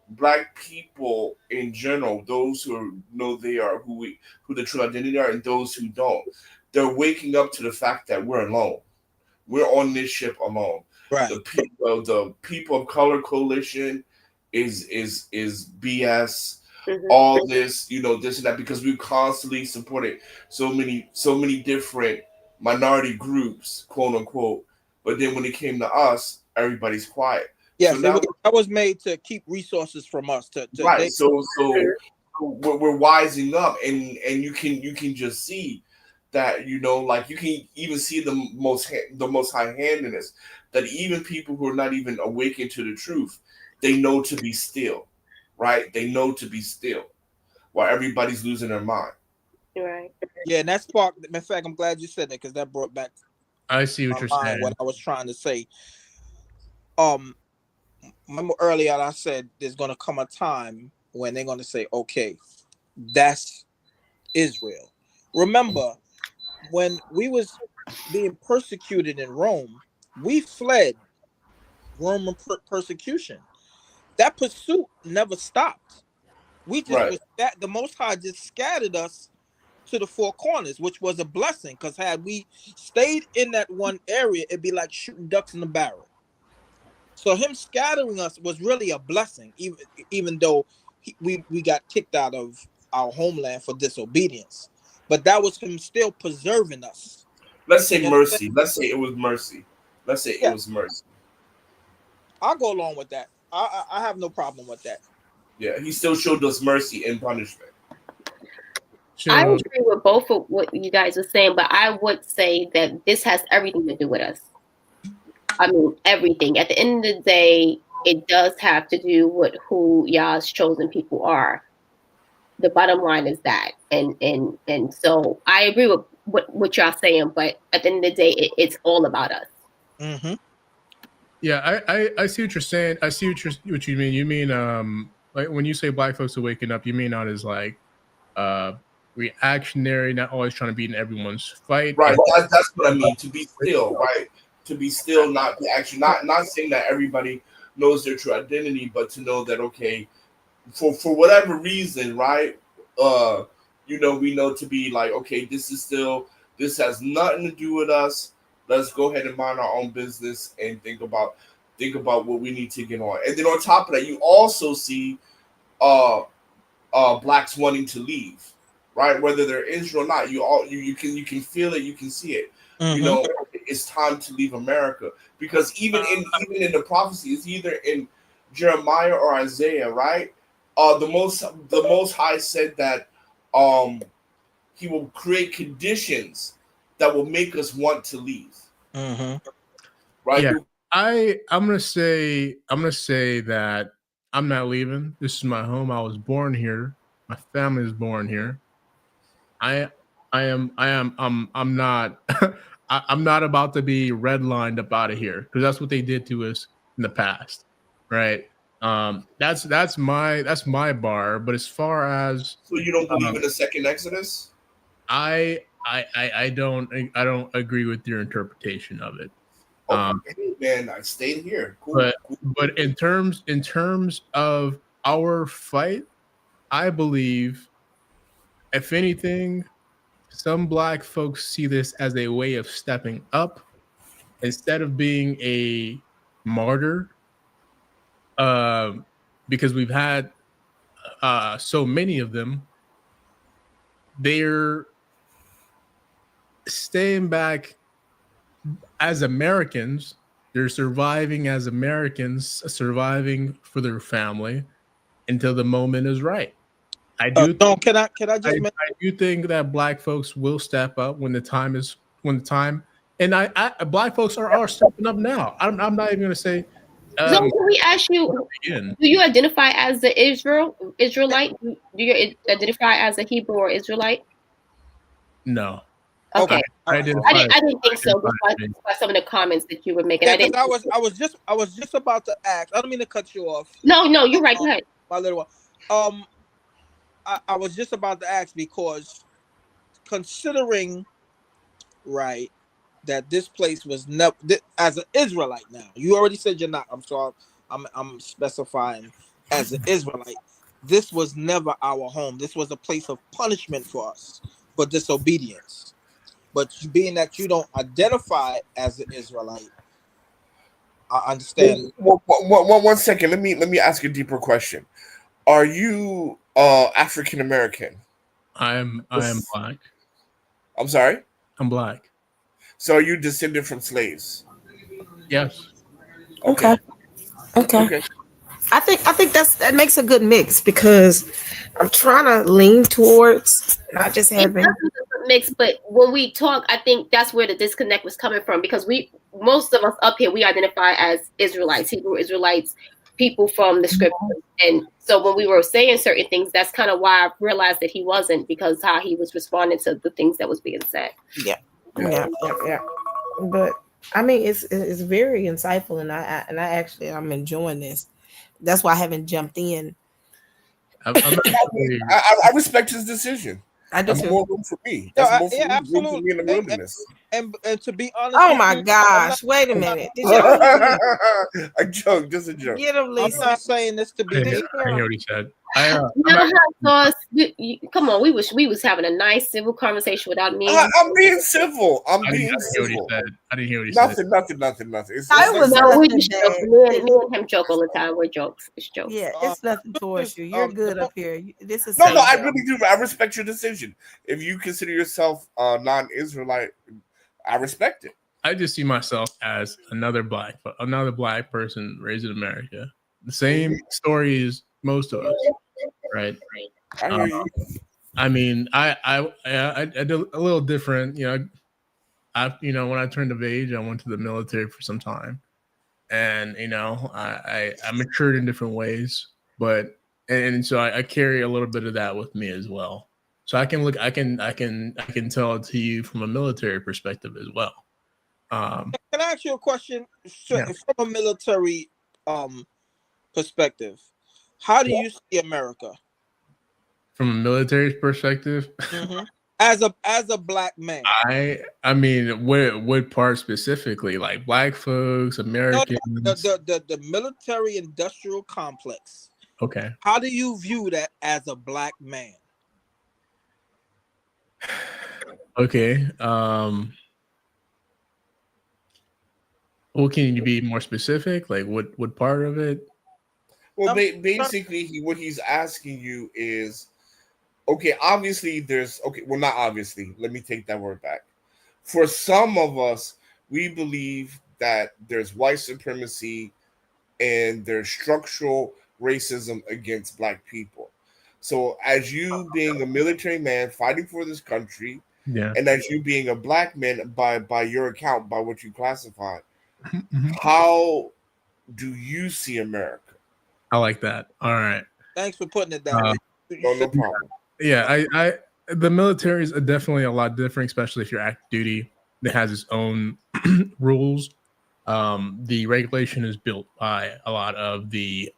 Black people in general, those who know they are who the true identity are, and those who don't, they're waking up to the fact that we're alone. We're on this ship alone. Right. The People of Color Coalition is BS. Mm-hmm. All this, this and that, because we constantly supported so many different minority groups, quote unquote. But then when it came to us, everybody's quiet. Yes, so now, that was made to keep resources from us. Right. So we're wising up, and you can just see that, like you can even see the most high-handedness, that even people who are not even awakened to the truth, they know to be still, right? They know to be still, while everybody's losing their mind. Right. Yeah, and that sparked. In fact, I'm glad you said that, because that brought back. I see what you're saying. What I was trying to say. Remember earlier I said there's going to come a time when they're going to say, okay, that's Israel. Remember, when we was being persecuted in Rome, we fled Roman persecution. That pursuit never stopped. We just was that the Most High just scattered us to the four corners, which was a blessing, because had we stayed in that one area, it'd be like shooting ducks in a barrel. So him scattering us was really a blessing, even though we got kicked out of our homeland for disobedience. But that was him still preserving us. Let's say mercy. Let's say it was mercy. Let's say it was mercy. I'll go along with that. I have no problem with that. Yeah, he still showed us mercy and punishment. I agree with both of what you guys are saying, but I would say that this has everything to do with us. I mean, everything. At the end of the day, it does have to do with who y'all's chosen people are. The bottom line is that, and so I agree with what y'all saying, but at the end of the day, it's all about us. Mm-hmm. Yeah, I see what you're saying. I see what you mean. You mean like when you say black folks are waking up, you mean not as like reactionary, not always trying to be in everyone's fight. Right. That's what I mean. To be still, right? To be still, not saying that everybody knows their true identity, but to know that, okay, for whatever reason, right? We know to be like, okay, this has nothing to do with us. Let's go ahead and mind our own business and think about what we need to get on. And then on top of that, you also see blacks wanting to leave, right? Whether they're Israel or not, you can feel it, you can see it. Mm-hmm. It's time to leave America, because even in the prophecy, it's either in Jeremiah or Isaiah, right? The most High said that he will create conditions that will make us want to leave. Mm-hmm. Right? Yeah. I'm gonna say that I'm not leaving. This is my home. I was born here. My family is born here. I'm not I'm not about to be redlined up out of here, because that's what they did to us in the past, right? That's my bar. But as far as, so you don't believe in a second Exodus? I don't agree with your interpretation of it. Okay, man, I stayed here. Cool. But in terms of our fight, I believe, if anything, some black folks see this as a way of stepping up instead of being a martyr. Because we've had so many of them, they're staying back as Americans. They're surviving as Americans, surviving for their family until the moment is right. I do. Can I just? I do think that black folks will step up when the time. And black folks are stepping up now. I'm not even going to say. So can we ask you? Do you identify as the Israelite? Do you identify as a Hebrew or Israelite? No. Okay. I didn't think so, by some of the comments that you were making. Yeah, I was just about to ask. I don't mean to cut you off. No, you're right. Go ahead. My little one. I was just about to ask, because considering, right, that this place was never, as an Israelite now, you already said you're not. I'm specifying as an Israelite. This was never our home. This was a place of punishment for us for disobedience. But being that you don't identify as an Israelite, I understand. One second. Let me ask a deeper question. Are you African American? I am black. I'm sorry? I'm black. So are you descended from slaves? Yes. Okay. Okay. I think that makes a good mix because I'm trying to lean towards not just It having. does mix, but when we talk, I think that's where the disconnect was coming from because most of us up here, we identify as Israelites, Hebrew Israelites, people from the scriptures. And so when we were saying certain things, that's kind of why I realized that he wasn't, because how he was responding to the things that was being said. Yeah. But I mean, it's very insightful, and I'm enjoying this. That's why I haven't jumped in. I respect his decision. I do That's too. more room for me. That's more room for absolutely. me in the wilderness. And to be honest, Oh with my you, gosh! Wait a minute. Did y'all hear me? A joke, just a joke. Get him, I'm Lisa. not saying this to be. I hear what he said. Come on, we was having a nice civil conversation without me. I'm being civil. I'm being civil. I didn't hear what he said. Nothing. It's We just joke. Me and him joke all the time. We're jokes. It's jokes. Yeah, it's nothing towards you. You're good up here. This is no. I really do. I respect your decision. If you consider yourself non-Israelite, I respect it. I just see myself as another black person raised in America. The same story as most of us, right? I mean, I did a little different. When I turned of age, I went to the military for some time, and I matured in different ways, but so I carry a little bit of that with me as well. So I can tell it to you from a military perspective as well. Can I ask you a question from a military perspective? How do you see America? From a military perspective, as a black man, I mean, what part specifically? Like black folks, Americans? The military industrial complex. Okay. How do you view that as a black man? Okay. Well, can you be more specific? Like what part of it? Well, basically, what he's asking you is, okay, obviously well, not obviously. Let me take that word back. For some of us, we believe that there's white supremacy and there's structural racism against black people. So as you being a military man fighting for this country, and as you being a black man by your account, by what you classified, how do you see America? I like that. All right. Thanks for putting it that way. No problem. Yeah, the military is definitely a lot different, especially if you're active duty. It has its own rules. The regulation is built by a lot of the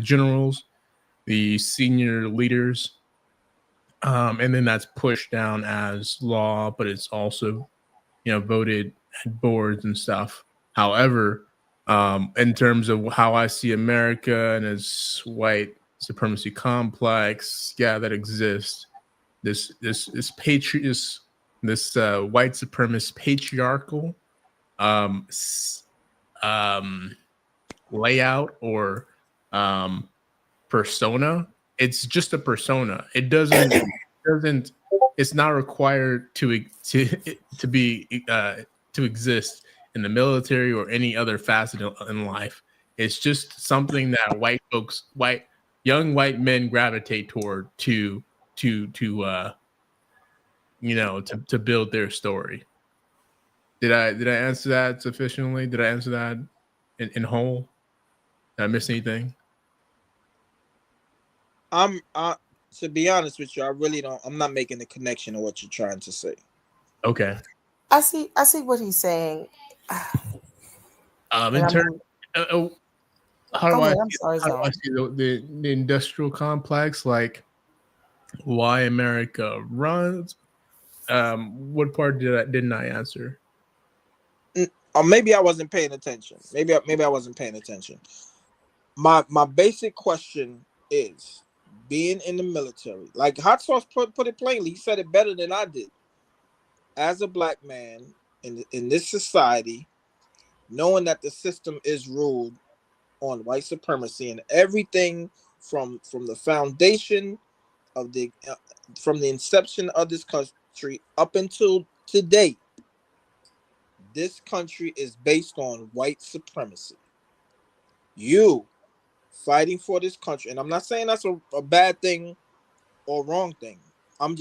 generals, the senior leaders, and then that's pushed down as law, but it's also voted at boards and stuff. However, in terms of how I see America and its white supremacy complex, that exists. This white supremacist patriarchal layout or persona. It's just a persona. It doesn't. It's not required to exist in the military or any other facet in life. It's just something that young white men gravitate toward to build their story. Did I answer that sufficiently? Did I answer that in whole? Did I miss anything? To be honest with you, I really don't. I'm not making the connection of what you're trying to say. Okay. I see what he's saying. In terms, how do I see the industrial complex? Like why America runs? What part didn't I answer? Or maybe I wasn't paying attention. Maybe I wasn't paying attention. My basic question is, being in the military, like Hot Sauce put it plainly, he said it better than I did. As a black man in this society, knowing that the system is ruled on white supremacy and everything from the foundation of from the inception of this country up until today, this country is based on white supremacy. You fighting for this country, and I'm not saying that's a bad thing or wrong thing. I'm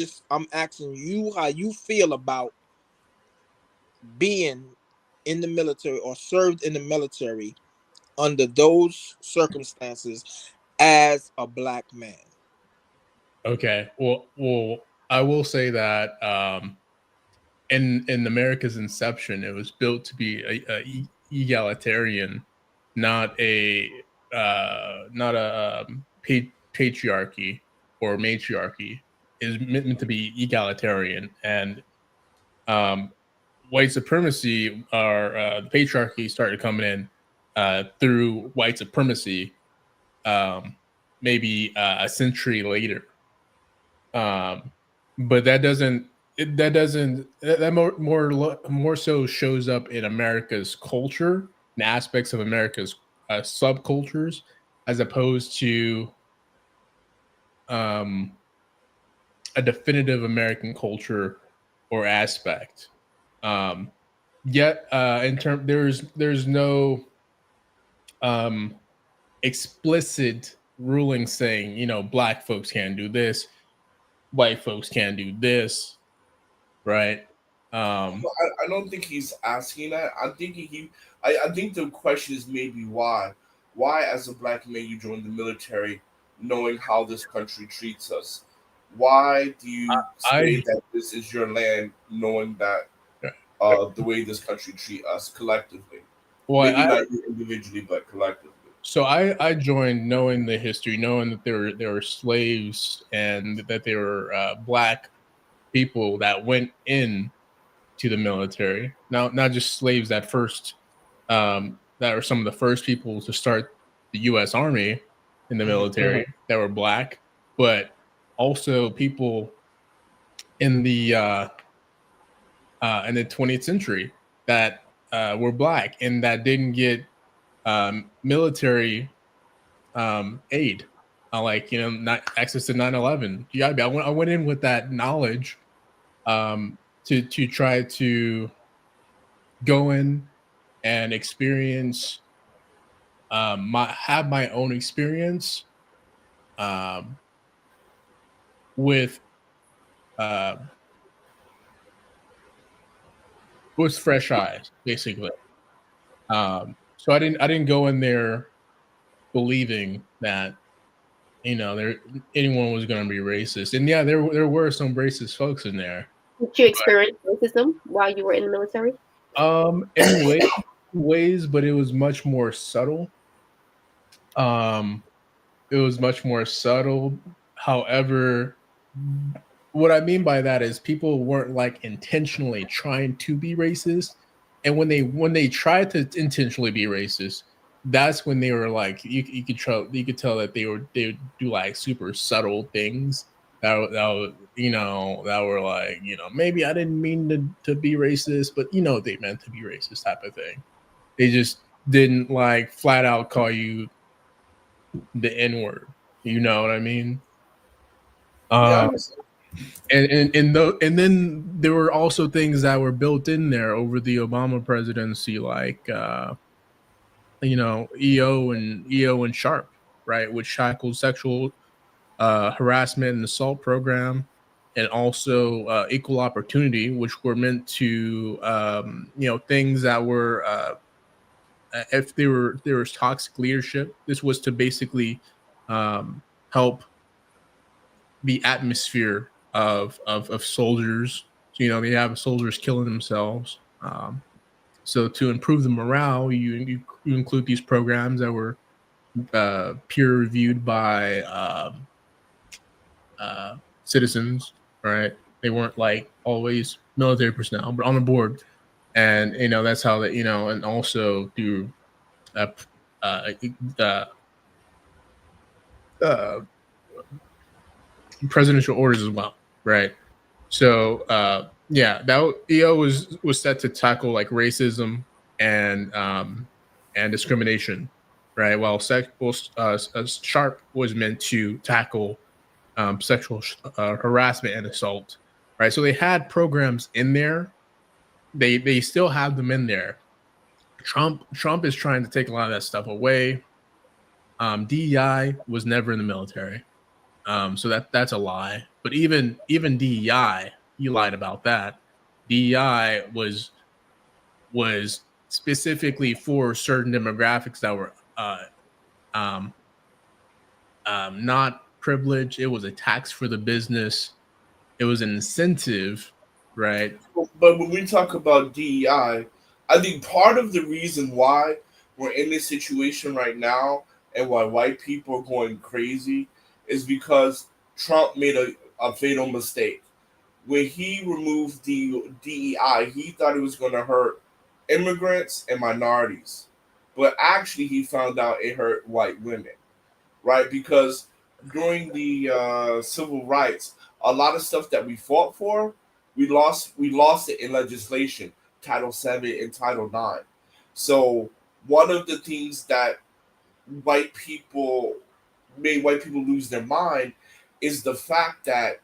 asking you how you feel about being in the military or served in the military under those circumstances as a black man. Okay. Well, I will say that in America's inception, it was built to be a egalitarian, not a patriarchy or matriarchy. Is meant to be egalitarian, and white supremacy or the patriarchy started coming in through white supremacy, maybe a century later. But that doesn't more so shows up in America's culture and aspects of America's subcultures, as opposed to a definitive American culture or aspect. Yet, in term, there's no explicit ruling saying, you know, black folks can't do this, white folks can't do this, right? I don't think he's asking that. I think the question is maybe why. Why, as a black man, you joined the military, knowing how this country treats us? Why do you say that this is your land, knowing that the way this country treat us collectively? Well, maybe not you individually, but collectively. So I joined knowing the history, knowing that there were slaves and that there were black people that went in to the military. Now, not just slaves that first, that are some of the first people to start the U.S. Army in the military that were black, but also people in the 20th century that were black and that didn't get military aid, like, you know, not access to 9/11. I went in with that knowledge to try to go in and experience have my own experience with fresh eyes, basically. So I didn't go in there believing that, you know, anyone was going to be racist. And yeah, there were some racist folks in there. Did you experience racism while you were in the military? In ways, but it was much more subtle. It was much more subtle. However, what I mean by that is people weren't like intentionally trying to be racist. And when they tried to intentionally be racist, that's when they were like, you could tell that they would do like super subtle things that were like, you know, maybe I didn't mean to be racist, but you know they meant to be racist type of thing. They just didn't like flat out call you the N-word. You know what I mean? And then there were also things that were built in there over the Obama presidency, like you know, EO and Sharp, right, which tackled sexual harassment and assault program, and also equal opportunity, which were meant to you know, things that were if there was toxic leadership, this was to basically help the atmosphere of soldiers. So, you know, they have soldiers killing themselves. So to improve the morale, you include these programs that were peer reviewed by citizens, right? They weren't like always military personnel, but on the board. And, you know, that's how that, you know, and also through presidential orders as well, right? So yeah, that EO was set to tackle like racism and discrimination, right? While Sharp was meant to tackle sexual harassment and assault, right? So they had programs in there they still have them in there. Trump is trying to take a lot of that stuff away. DEI was never in the military, so that's a lie. But even DEI, he lied about that. DEI was specifically for certain demographics that were not privileged. It was a tax for the business. It was an incentive, right? But when we talk about DEI, I think part of the reason why we're in this situation right now and why white people are going crazy is because Trump made a fatal mistake. When he removed the DEI, he thought it was going to hurt immigrants and minorities. But actually, he found out it hurt white women, right? Because during the civil rights, a lot of stuff that we fought for, we lost it in legislation, Title VII and Title IX. So one of the things that made white people lose their mind is the fact that,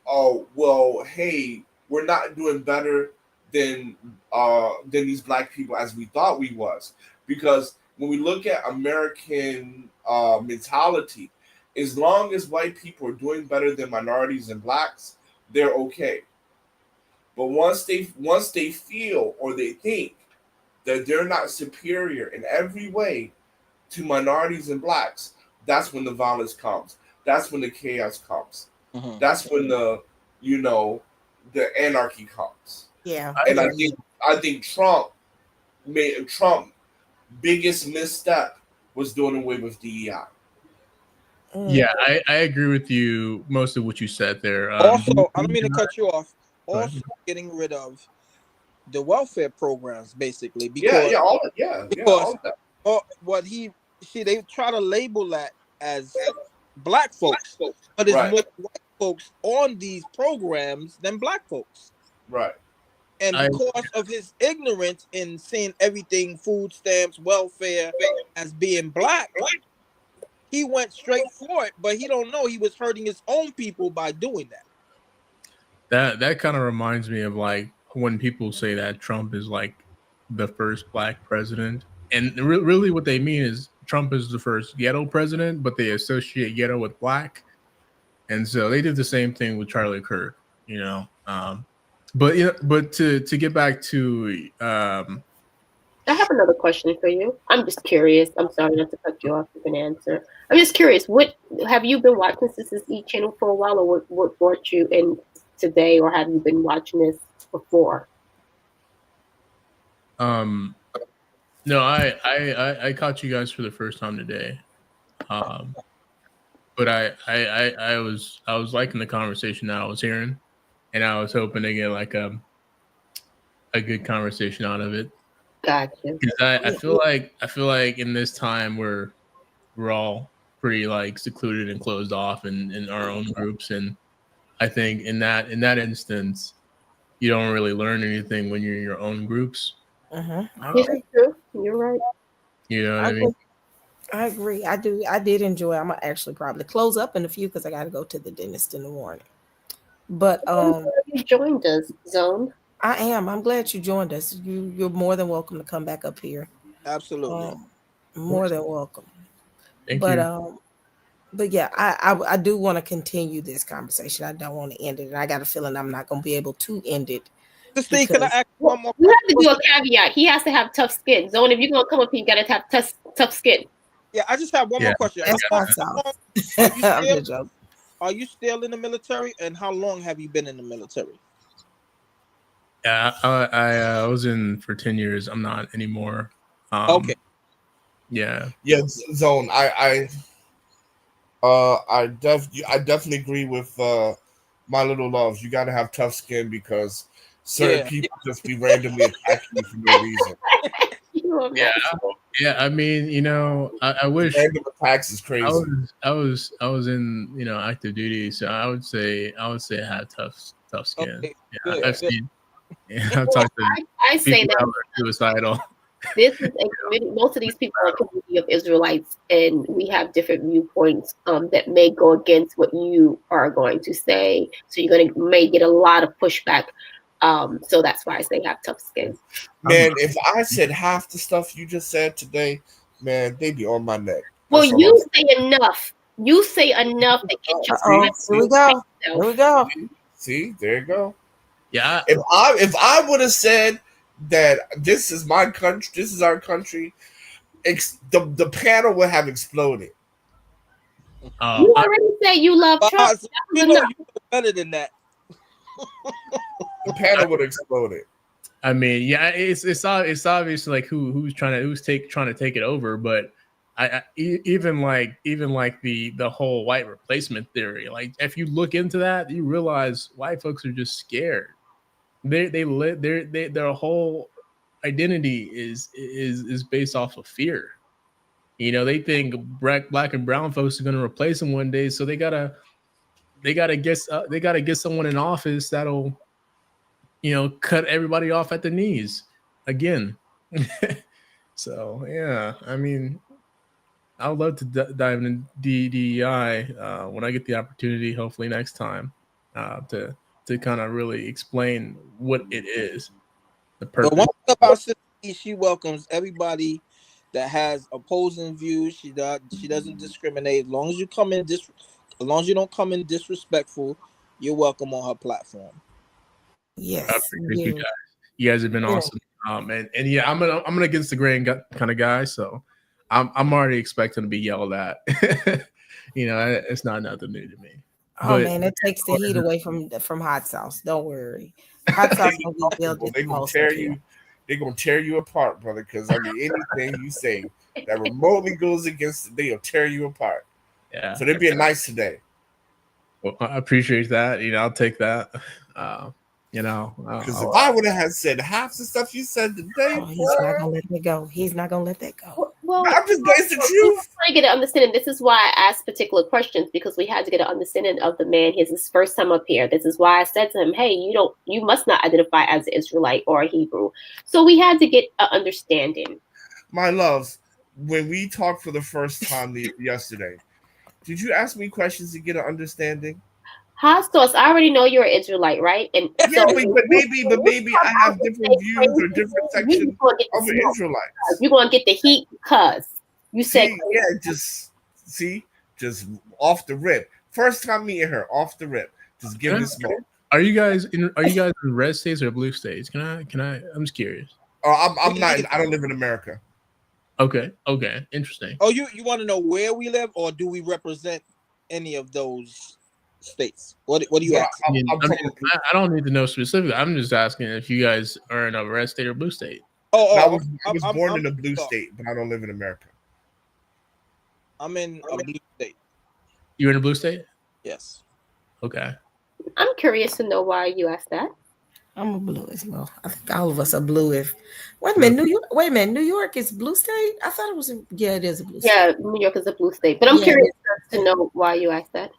oh well, hey, we're not doing better than these black people as we thought we was. Because when we look at American mentality, as long as white people are doing better than minorities and blacks, they're okay. But once they feel or they think that they're not superior in every way to minorities and blacks, that's when the violence comes. That's when the chaos comes. Mm-hmm. That's when the anarchy comes. Yeah. And I think Trump biggest misstep was doing away with DEI. Yeah, I agree with you most of what you said there. Also, I don't mean to cut you off. Also, getting rid of the welfare programs, basically, because they try to label that as black folks, but it's more white folks on these programs than black folks. Right. And because of his ignorance in seeing everything, food stamps, welfare, as being black, he went straight for it, but he don't know he was hurting his own people by doing that. That kind of reminds me of like when people say that Trump is like the first black president, and really what they mean is Trump is the first ghetto president, but they associate ghetto with black, and so they did the same thing with Charlie Kirk, you know. But to get back to I have another question for you. I'm just curious. I'm sorry not to cut you off. You can answer. I'm just curious. What have you been watching CCC channel for a while, or what brought you in today, or have you been watching this before? No, I caught you guys for the first time today. But I was liking the conversation that I was hearing, and I was hoping to get like a good conversation out of it. Gotcha. I feel like in this time we're all pretty like secluded and closed off in our own groups, and I think in that instance, you don't really learn anything when you're in your own groups. I This agree. is true. You're right. You know what I mean? I agree. I do. I did enjoy. I'm gonna actually probably close up in a few because I got to go to the dentist in the morning. But you joined us, Zone. I am. I'm glad you joined us. You're more than welcome to come back up here. Absolutely. More than welcome. Thank you. But yeah, I do want to continue this conversation. I don't want to end it, and I got a feeling I'm not going to be able to end it. Steve, can I ask one more? You have to do a caveat. He has to have tough skin. Zone, if you're gonna come up here, you gotta have tough skin. Yeah, I just have one more question. Are you still in the military, and how long have you been in the military? Yeah, I was in for 10 years. I'm not anymore. Okay. Yeah. Yeah, Zone. I definitely agree with my little loves. You got to have tough skin because certain people just be randomly attacking you for no reason. Yeah. I mean, you know, I wish random attacks is crazy. I was in, you know, active duty, so I would say I had tough skin. Okay, Yeah, good, I've good. seen. Yeah, I've talked to I say people that were suicidal. this is a community. Most of these people are a community of Israelites, and we have different viewpoints that may go against what you are going to say. So you're may get a lot of pushback. So that's why they have tough skin. Man, if I said half the stuff you just said today, man, they'd be on my neck. Well, you say enough. You say enough to get your. Here we go. Here we go. See, there you go. Yeah. If I would have said that this is my country, this is our country, the panel would have exploded. You already said you love Trump. You know better than that. The panel would have exploded. I mean, yeah, it's obvious like who's trying to take it over, but even like the whole white replacement theory, like if you look into that, you realize white folks are just scared. Their whole identity is based off of fear. You know, they think black and brown folks are going to replace them one day, so they gotta get someone in office that'll, cut everybody off at the knees again. So yeah, I mean, I would love to dive into DEI when I get the opportunity, hopefully next time, to kind of really explain what it is. The purpose. But one thing about Cicely, she welcomes everybody that has opposing views. She doesn't discriminate. As long as you don't come in disrespectful, you're welcome on her platform. Yes, I appreciate you guys. You guys have been awesome. And yeah, I'm an against the grain kind of guy, so I'm already expecting to be yelled at. It's not nothing new to me. Oh man, it takes the heat away from hot sauce. Don't worry, hot sauce will be built. They're gonna tear you apart, brother. Because I mean, anything you say that remotely goes against it, they'll tear you apart. Yeah. So they're being nice today. Well, I appreciate that. I'll take that. Because if I would have said half the stuff you said today, he's not gonna let it go. He's not gonna let that go. Well, I'm just going to we truth. trying to get an understanding. This is why I asked particular questions, because we had to get an understanding of the man. His first time up here. This is why I said to him, "Hey, you must not identify as an Israelite or a Hebrew." So we had to get an understanding. My love, when we talked for the first time yesterday, did you ask me questions to get an understanding? Hot sauce. I already know you're an Israelite, right? And yeah, but maybe I have different views or different sections of an Israelite. You're gonna get the heat because you said just off the rip. First time meeting her, off the rip. Just give me smoke. Are you guys in red states or blue states? Can I? I'm just curious. I'm not. I don't live in America. Okay. Interesting. Oh, you want to know where we live, or do we represent any of those states? What do you ask? I don't need to know specifically. I'm just asking if you guys are in a red state or blue state. I was born in a blue state, but I don't live in America. I'm in a blue state. You're in a blue state? Yes. Okay. I'm curious to know why you asked that. I'm a blue as well. I think all of us are blue. Wait a minute, New York is blue state? I thought it was it is a blue state. Yeah, New York is a blue state. But I'm curious to know why you asked that.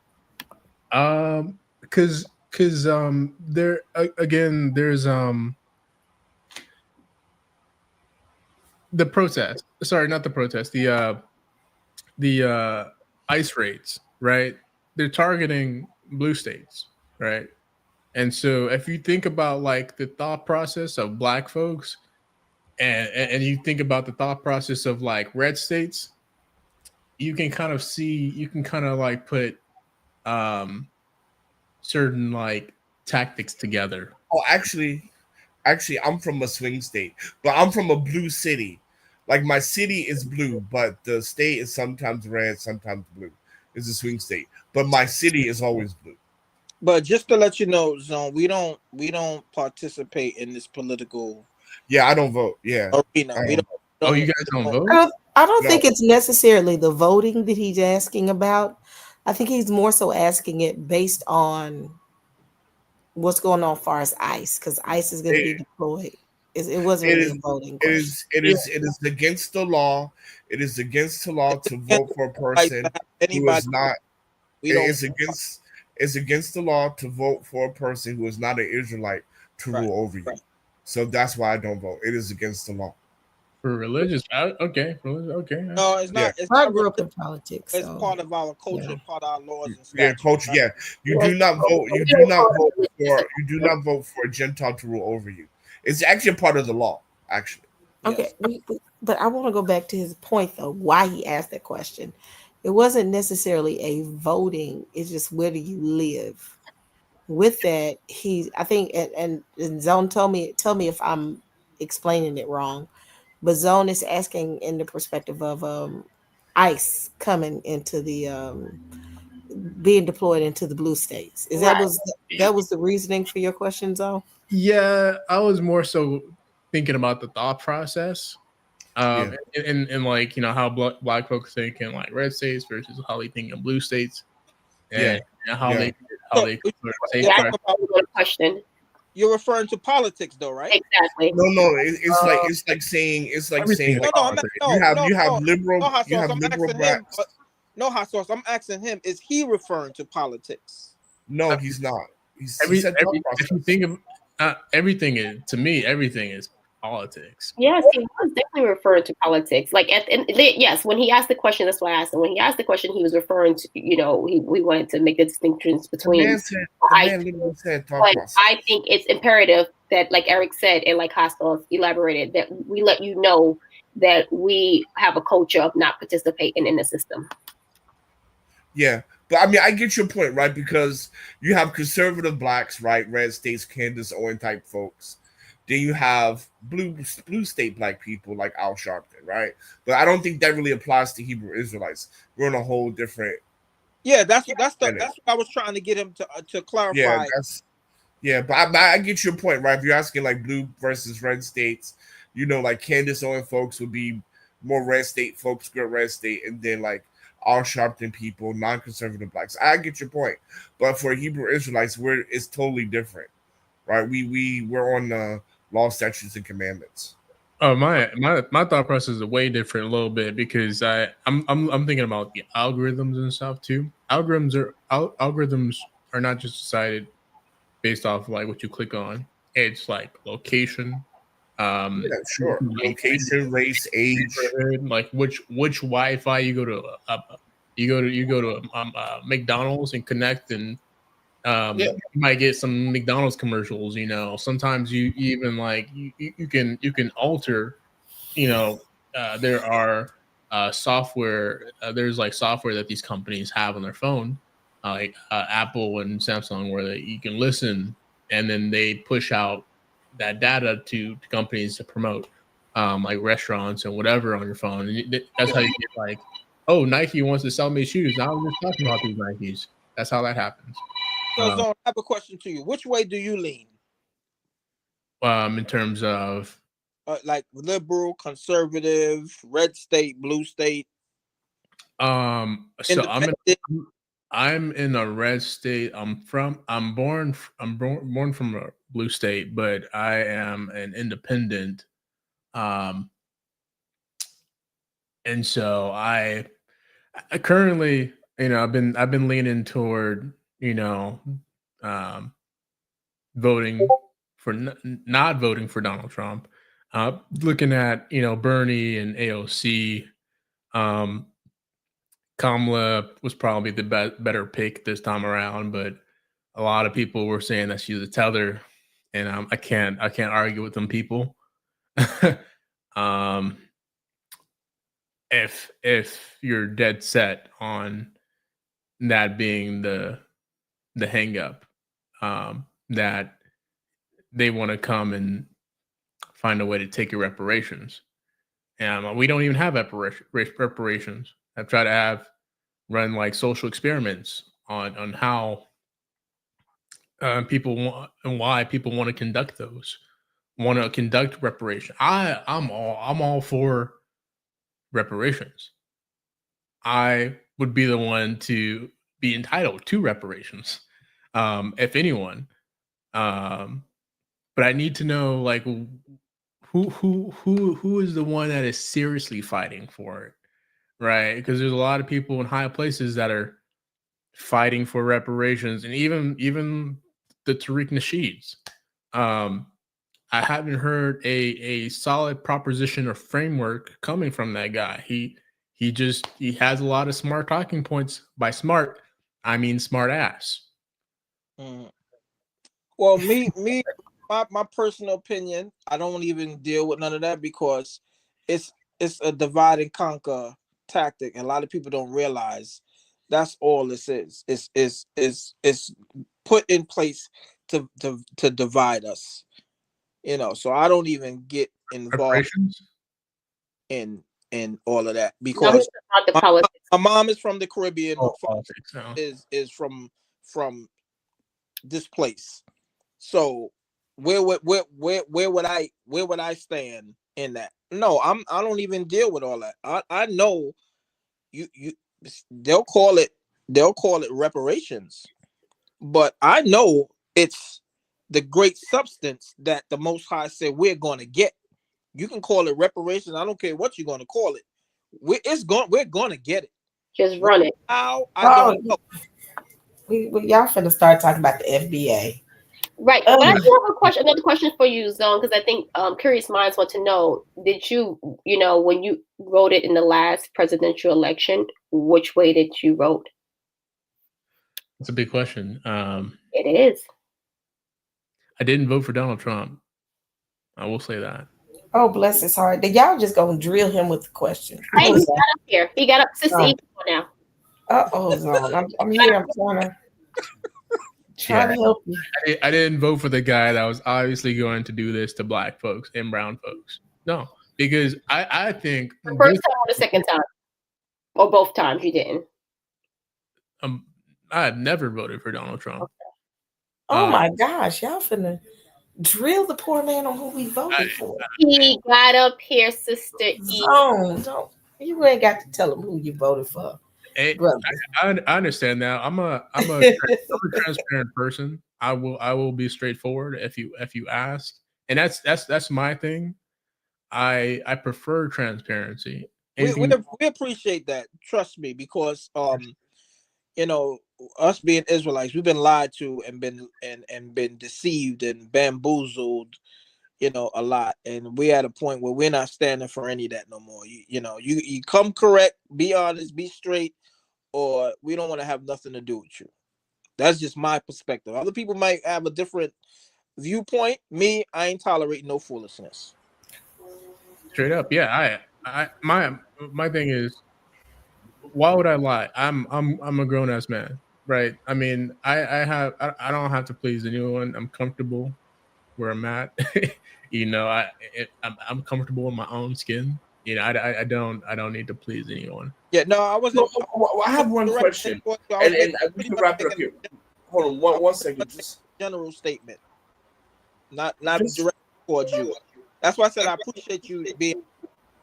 Because there again, there's the protest. Sorry, not the protest. The ICE raids, right? They're targeting blue states, right? And so if you think about like the thought process of black folks, and you think about the thought process of like red states, you can kind of like put certain like tactics together. Oh, actually, I'm from a swing state, but I'm from a blue city. Like my city is blue, but the state is sometimes red, sometimes blue. It's a swing state, but my city is always blue. But just to let you know, Zone, we don't participate in this political. Yeah, I don't vote. Yeah, arena. We don't. Oh, you guys don't vote? I don't think it's necessarily the voting that he's asking about. I think he's more so asking it based on what's going on as far as ICE, because ICE is going to be deployed. It wasn't really a voting question. It is against the law. It is against the law to vote for a person who is not. It's against the law to vote for a person who is not an Israelite to rule over you. So that's why I don't vote. It is against the law. For religious, okay. Okay. No, it's Yeah. not. It's I not grew up in religion. politics, It's so part of our culture, yeah. part of our laws and Yeah, statutes. culture. Right? Yeah, you do not vote. You do not vote for. You do not vote for a Gentile to rule over you. It's actually a part of the law. Actually. Okay, but I want to go back to his point though, why he asked that question. It wasn't necessarily a voting, it's just where do you live? With that, I think and Zone tell me if I'm explaining it wrong, but Zone is asking in the perspective of ICE coming into the being deployed into the blue states. Is Right. that was the reasoning for your question, Zone? Yeah, I was more so thinking about the thought process. And like, how black folks think in like red states versus how they think in blue states, and how they So, safeguard. Question. You're referring to politics, though, right? Exactly. No. It's like saying like, you have liberal No, hot you sauce. have I'm liberal asking him. blacks. No, hot sauce. I'm asking him. Is he referring to politics? No, he's not. He said thought If you think of everything is, to me, everything is politics. Yes, he was definitely referring to politics. Like, yes, when he asked the question, that's why I asked him. When he asked the question, he was referring to, we wanted to make the distinctions between. The man literally said thought But process. I think it's imperative that, like Eric said, and like Hostos elaborated, that we let you know that we have a culture of not participating in the system. Yeah, but I mean, I get your point, right? Because you have conservative blacks, right? Red states, Candace Owen type folks. Then you have blue state black people like Al Sharpton, right? But I don't think that really applies to Hebrew Israelites. We're on a whole different. Yeah, that's what I was trying to get him to clarify. But I get your point, right? If you're asking like blue versus red states, like Candace Owen folks would be more red state folks, good red state, and then like Al Sharpton people, non-conservative blacks. I get your point, but for Hebrew Israelites, it's totally different, right? We're on the law, statutes, and commandments. Oh, my thought process is way different a little bit because I'm thinking about the algorithms and stuff too. Algorithms are not just decided based off like what you click on. It's like location, sure, location, race, age, like which Wi-Fi you go to McDonald's and connect, and you might get some McDonald's commercials. Sometimes you even like you can alter. There are software. There's like software that these companies have on their phone, like Apple and Samsung, where you can listen, and then they push out that data to companies to promote, like restaurants and whatever on your phone. And that's how you get like, oh, Nike wants to sell me shoes. Now we're just talking about these Nikes. That's how that happens. So, Zone, I have a question to you. Which way do you lean? In terms of like liberal, conservative, red state, blue state. So I'm in a red state. I'm born from a blue state, but I am an independent. And so I currently, I've been leaning toward, voting for not voting for Donald Trump. Looking at, Bernie and AOC. Kamala was probably the better pick this time around, but a lot of people were saying that she's a tether, and I can't argue with them people. If you're dead set on that being the hang up, that they want to come and find a way to take your reparations, and we don't even have reparations. I've tried to run like social experiments on how people want and why people want to conduct reparation. I'm all for reparations. I would be the one to be entitled to reparations, if anyone. But I need to know like who is the one that is seriously fighting for it, right? Because there's a lot of people in high places that are fighting for reparations, and even the Tariq Nasheeds. I haven't heard a solid proposition or framework coming from that guy. He has a lot of smart talking points. By smart, I mean smart ass. Well, my personal opinion, I don't even deal with none of that because it's a divide and conquer tactic, and a lot of people don't realize that's all this is. It's put in place to divide us. So I don't even get involved in all of that because my mom is from the Caribbean. My father is from this place. So where would I stand in that? No, I don't even deal with all that. I know you they'll call it reparations, but I know it's the great substance that the Most High said we're going to get. You can call it reparations. I don't care what you're going to call it. We're going to get it. Just run it. How I don't know. Y'all finna start talking about the FBA. Right. But I do have a question, another question for you, Zone, because I think curious minds want to know, did you, when you voted in the last presidential election, which way did you vote? That's a big question. It is. I didn't vote for Donald Trump. I will say that. Oh, bless his heart. Then y'all just gonna drill him with the question. Hey, he got up here. He got up. Sister E now. Zone. I'm here. I'm trying to help you. I didn't vote for the guy that was obviously going to do this to black folks and brown folks. No, because I think the first time or the second time, or both times you didn't. I had never voted for Donald Trump. Okay. Oh my gosh, y'all finna drill the poor man on who we voted for. He got up here, Sister E. Don't you ain't got to tell him who you voted for. I understand now. I'm a transparent person. I will be straightforward if you ask, and that's my thing. I prefer transparency. We appreciate that. Trust me, because us being Israelites, we've been lied to and been deceived and bamboozled, a lot, and we're at a point where we're not standing for any of that no more. You come correct, be honest, be straight, or we don't want to have nothing to do with you. That's just my perspective. Other people might have a different viewpoint. Me, I ain't tolerating no foolishness. Straight up, yeah. My thing is, why would I lie? I'm a grown ass man, right? I mean, I don't have to please anyone. I'm comfortable where I'm at. I'm comfortable in my own skin. I don't need to please anyone. Yeah, no, I wasn't. I have one question, and we can wrap it up here. Hold on, one second. Just general statement, not direct towards you. That's why I said I appreciate you being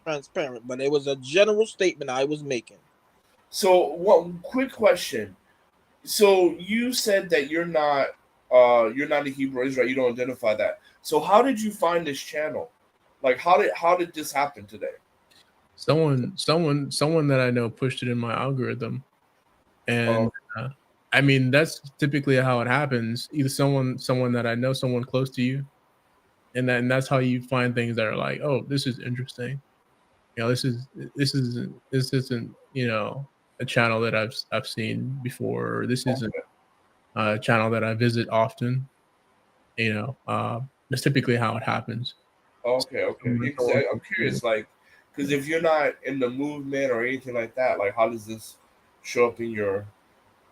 transparent, but it was a general statement I was making. So, one quick question. So you said that you're not a Hebrew Israelite. You don't identify that. So how did you find this channel? Like, how did this happen today? Someone that I know pushed it in my algorithm, and I mean that's typically how it happens. Either someone that I know, someone close to you, and that's how you find things that are like, oh, this is interesting. This isn't a channel that I've seen before. Or this isn't a channel that I visit often. That's typically how it happens. Okay. I'm curious, like, because if you're not in the movement or anything like that, like, how does this show up in your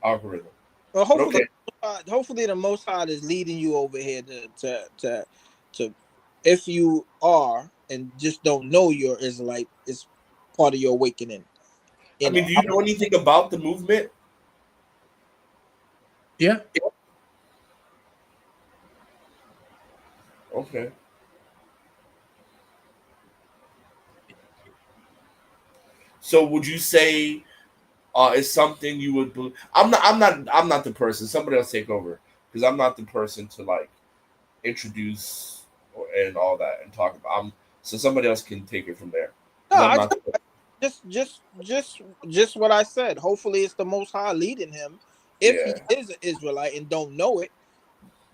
algorithm? Well, hopefully the Most High is leading you over here to if you are and just don't know you're Israelite, it's part of your awakening. Do you know anything about the movement? Yeah. Okay. So would you say it's something you would believe? I'm not the person. Somebody else take over, because I'm not the person to like introduce and all that and talk about. So somebody else can take it from there. No, just what I said. Hopefully, it's the Most High leading him. If he is an Israelite and don't know it,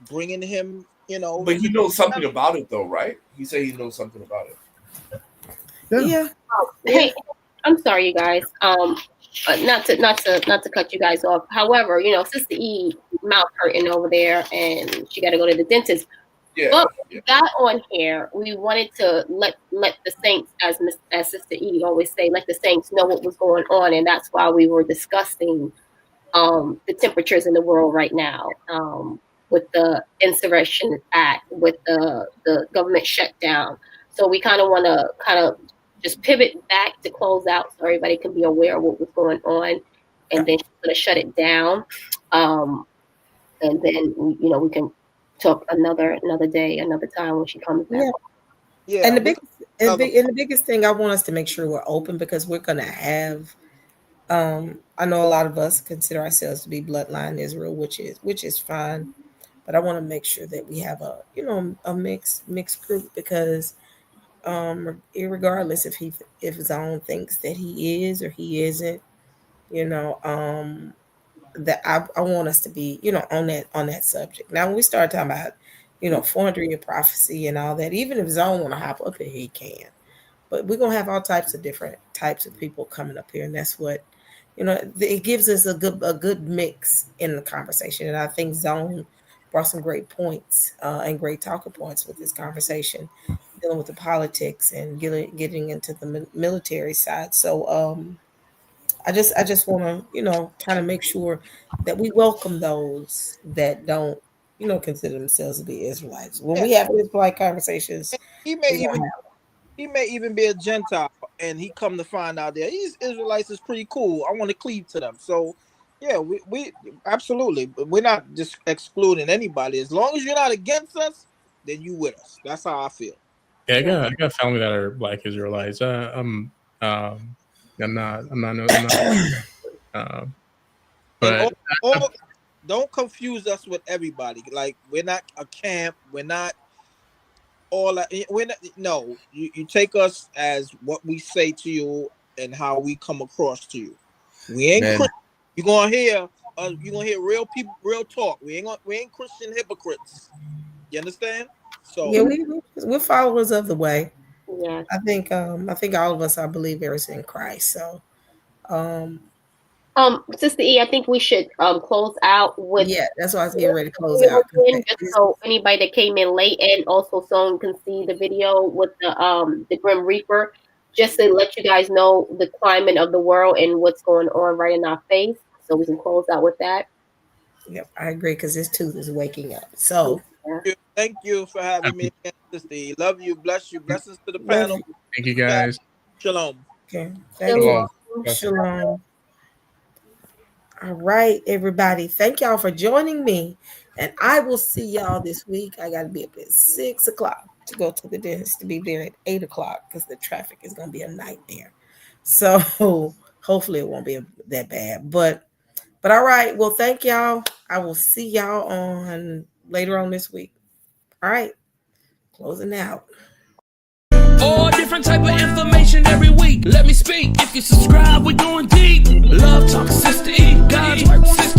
bringing him You know, but he knows something about it, though, right? He said he knows something about it. Yeah. Hey, I'm sorry, you guys. Not to cut you guys off. However, you know, Sister E mouth hurting over there, and she got to go to the dentist. Yeah. But we got on here. We wanted to let the saints, as Sister E always say, let the saints know what was going on, and that's why we were discussing the temperatures in the world right now, with the Insurrection Act, with the government shutdown. So we kind of want to just pivot back to close out so everybody can be aware of what was going on, and then she's going to shut it down, and then we can talk another day, another time when she comes back. Yeah. And the biggest thing I want us to make sure we're open, because we're going to have. I know a lot of us consider ourselves to be bloodline Israel, which is fine, but I want to make sure that we have a mixed group, because regardless if his own thinks that he is or he isn't, that I want us to be on that subject. Now, when we start talking about 400-year prophecy and all that, even if Zone want to hop up here, he can. But we're gonna have all types of different types of people coming up here, and that's what it gives us a good mix in the conversation. And I think Zone brought some great points and great talking points with this conversation, dealing with the politics and getting into the military side. So I just want to kind of make sure that we welcome those that don't consider themselves to be Israelites. When we have Israelite conversations, he may even be a Gentile, and he come to find out that these Israelites is pretty cool. I want to cleave to them. So yeah, we absolutely, we're not just excluding anybody. As long as you're not against us, then you with us. That's how I feel. Yeah, I got family that are Black Israelites. I'm not. But don't confuse us with everybody. Like, we're not a camp. We're not all that. We're not. No, you take us as what we say to you and how we come across to you. We ain't Christian. You're gonna hear real people, real talk. We ain't Christian hypocrites. You understand? So yeah, we're followers of the way. Yeah, I think all of us are believers in Christ. So, Sister E, I think we should close out with. Yeah, that's why I was getting ready to close out. Just so anybody that came in late and also someone can see the video with the Grim Reaper, just to let you guys know the climate of the world and what's going on right in our face, so we can close out with that. Yep, I agree, because this tooth is waking up. So thank you for having me, Sister E. Love you, bless you, blessings to the panel. Thank you, guys. Shalom. Okay, thank you. Shalom. All right, everybody. Thank y'all for joining me. And I will see y'all this week. I got to be up at 6 o'clock to go to the dentist, to be there at 8 o'clock, because the traffic is going to be a nightmare. So hopefully it won't be that bad. But all right. Well, thank y'all. I will see y'all later on this week. All right. Closing out. All different type of information every week. Let me speak. If you subscribe, we're going deep. Love Talk, Sister E. God's work, Sister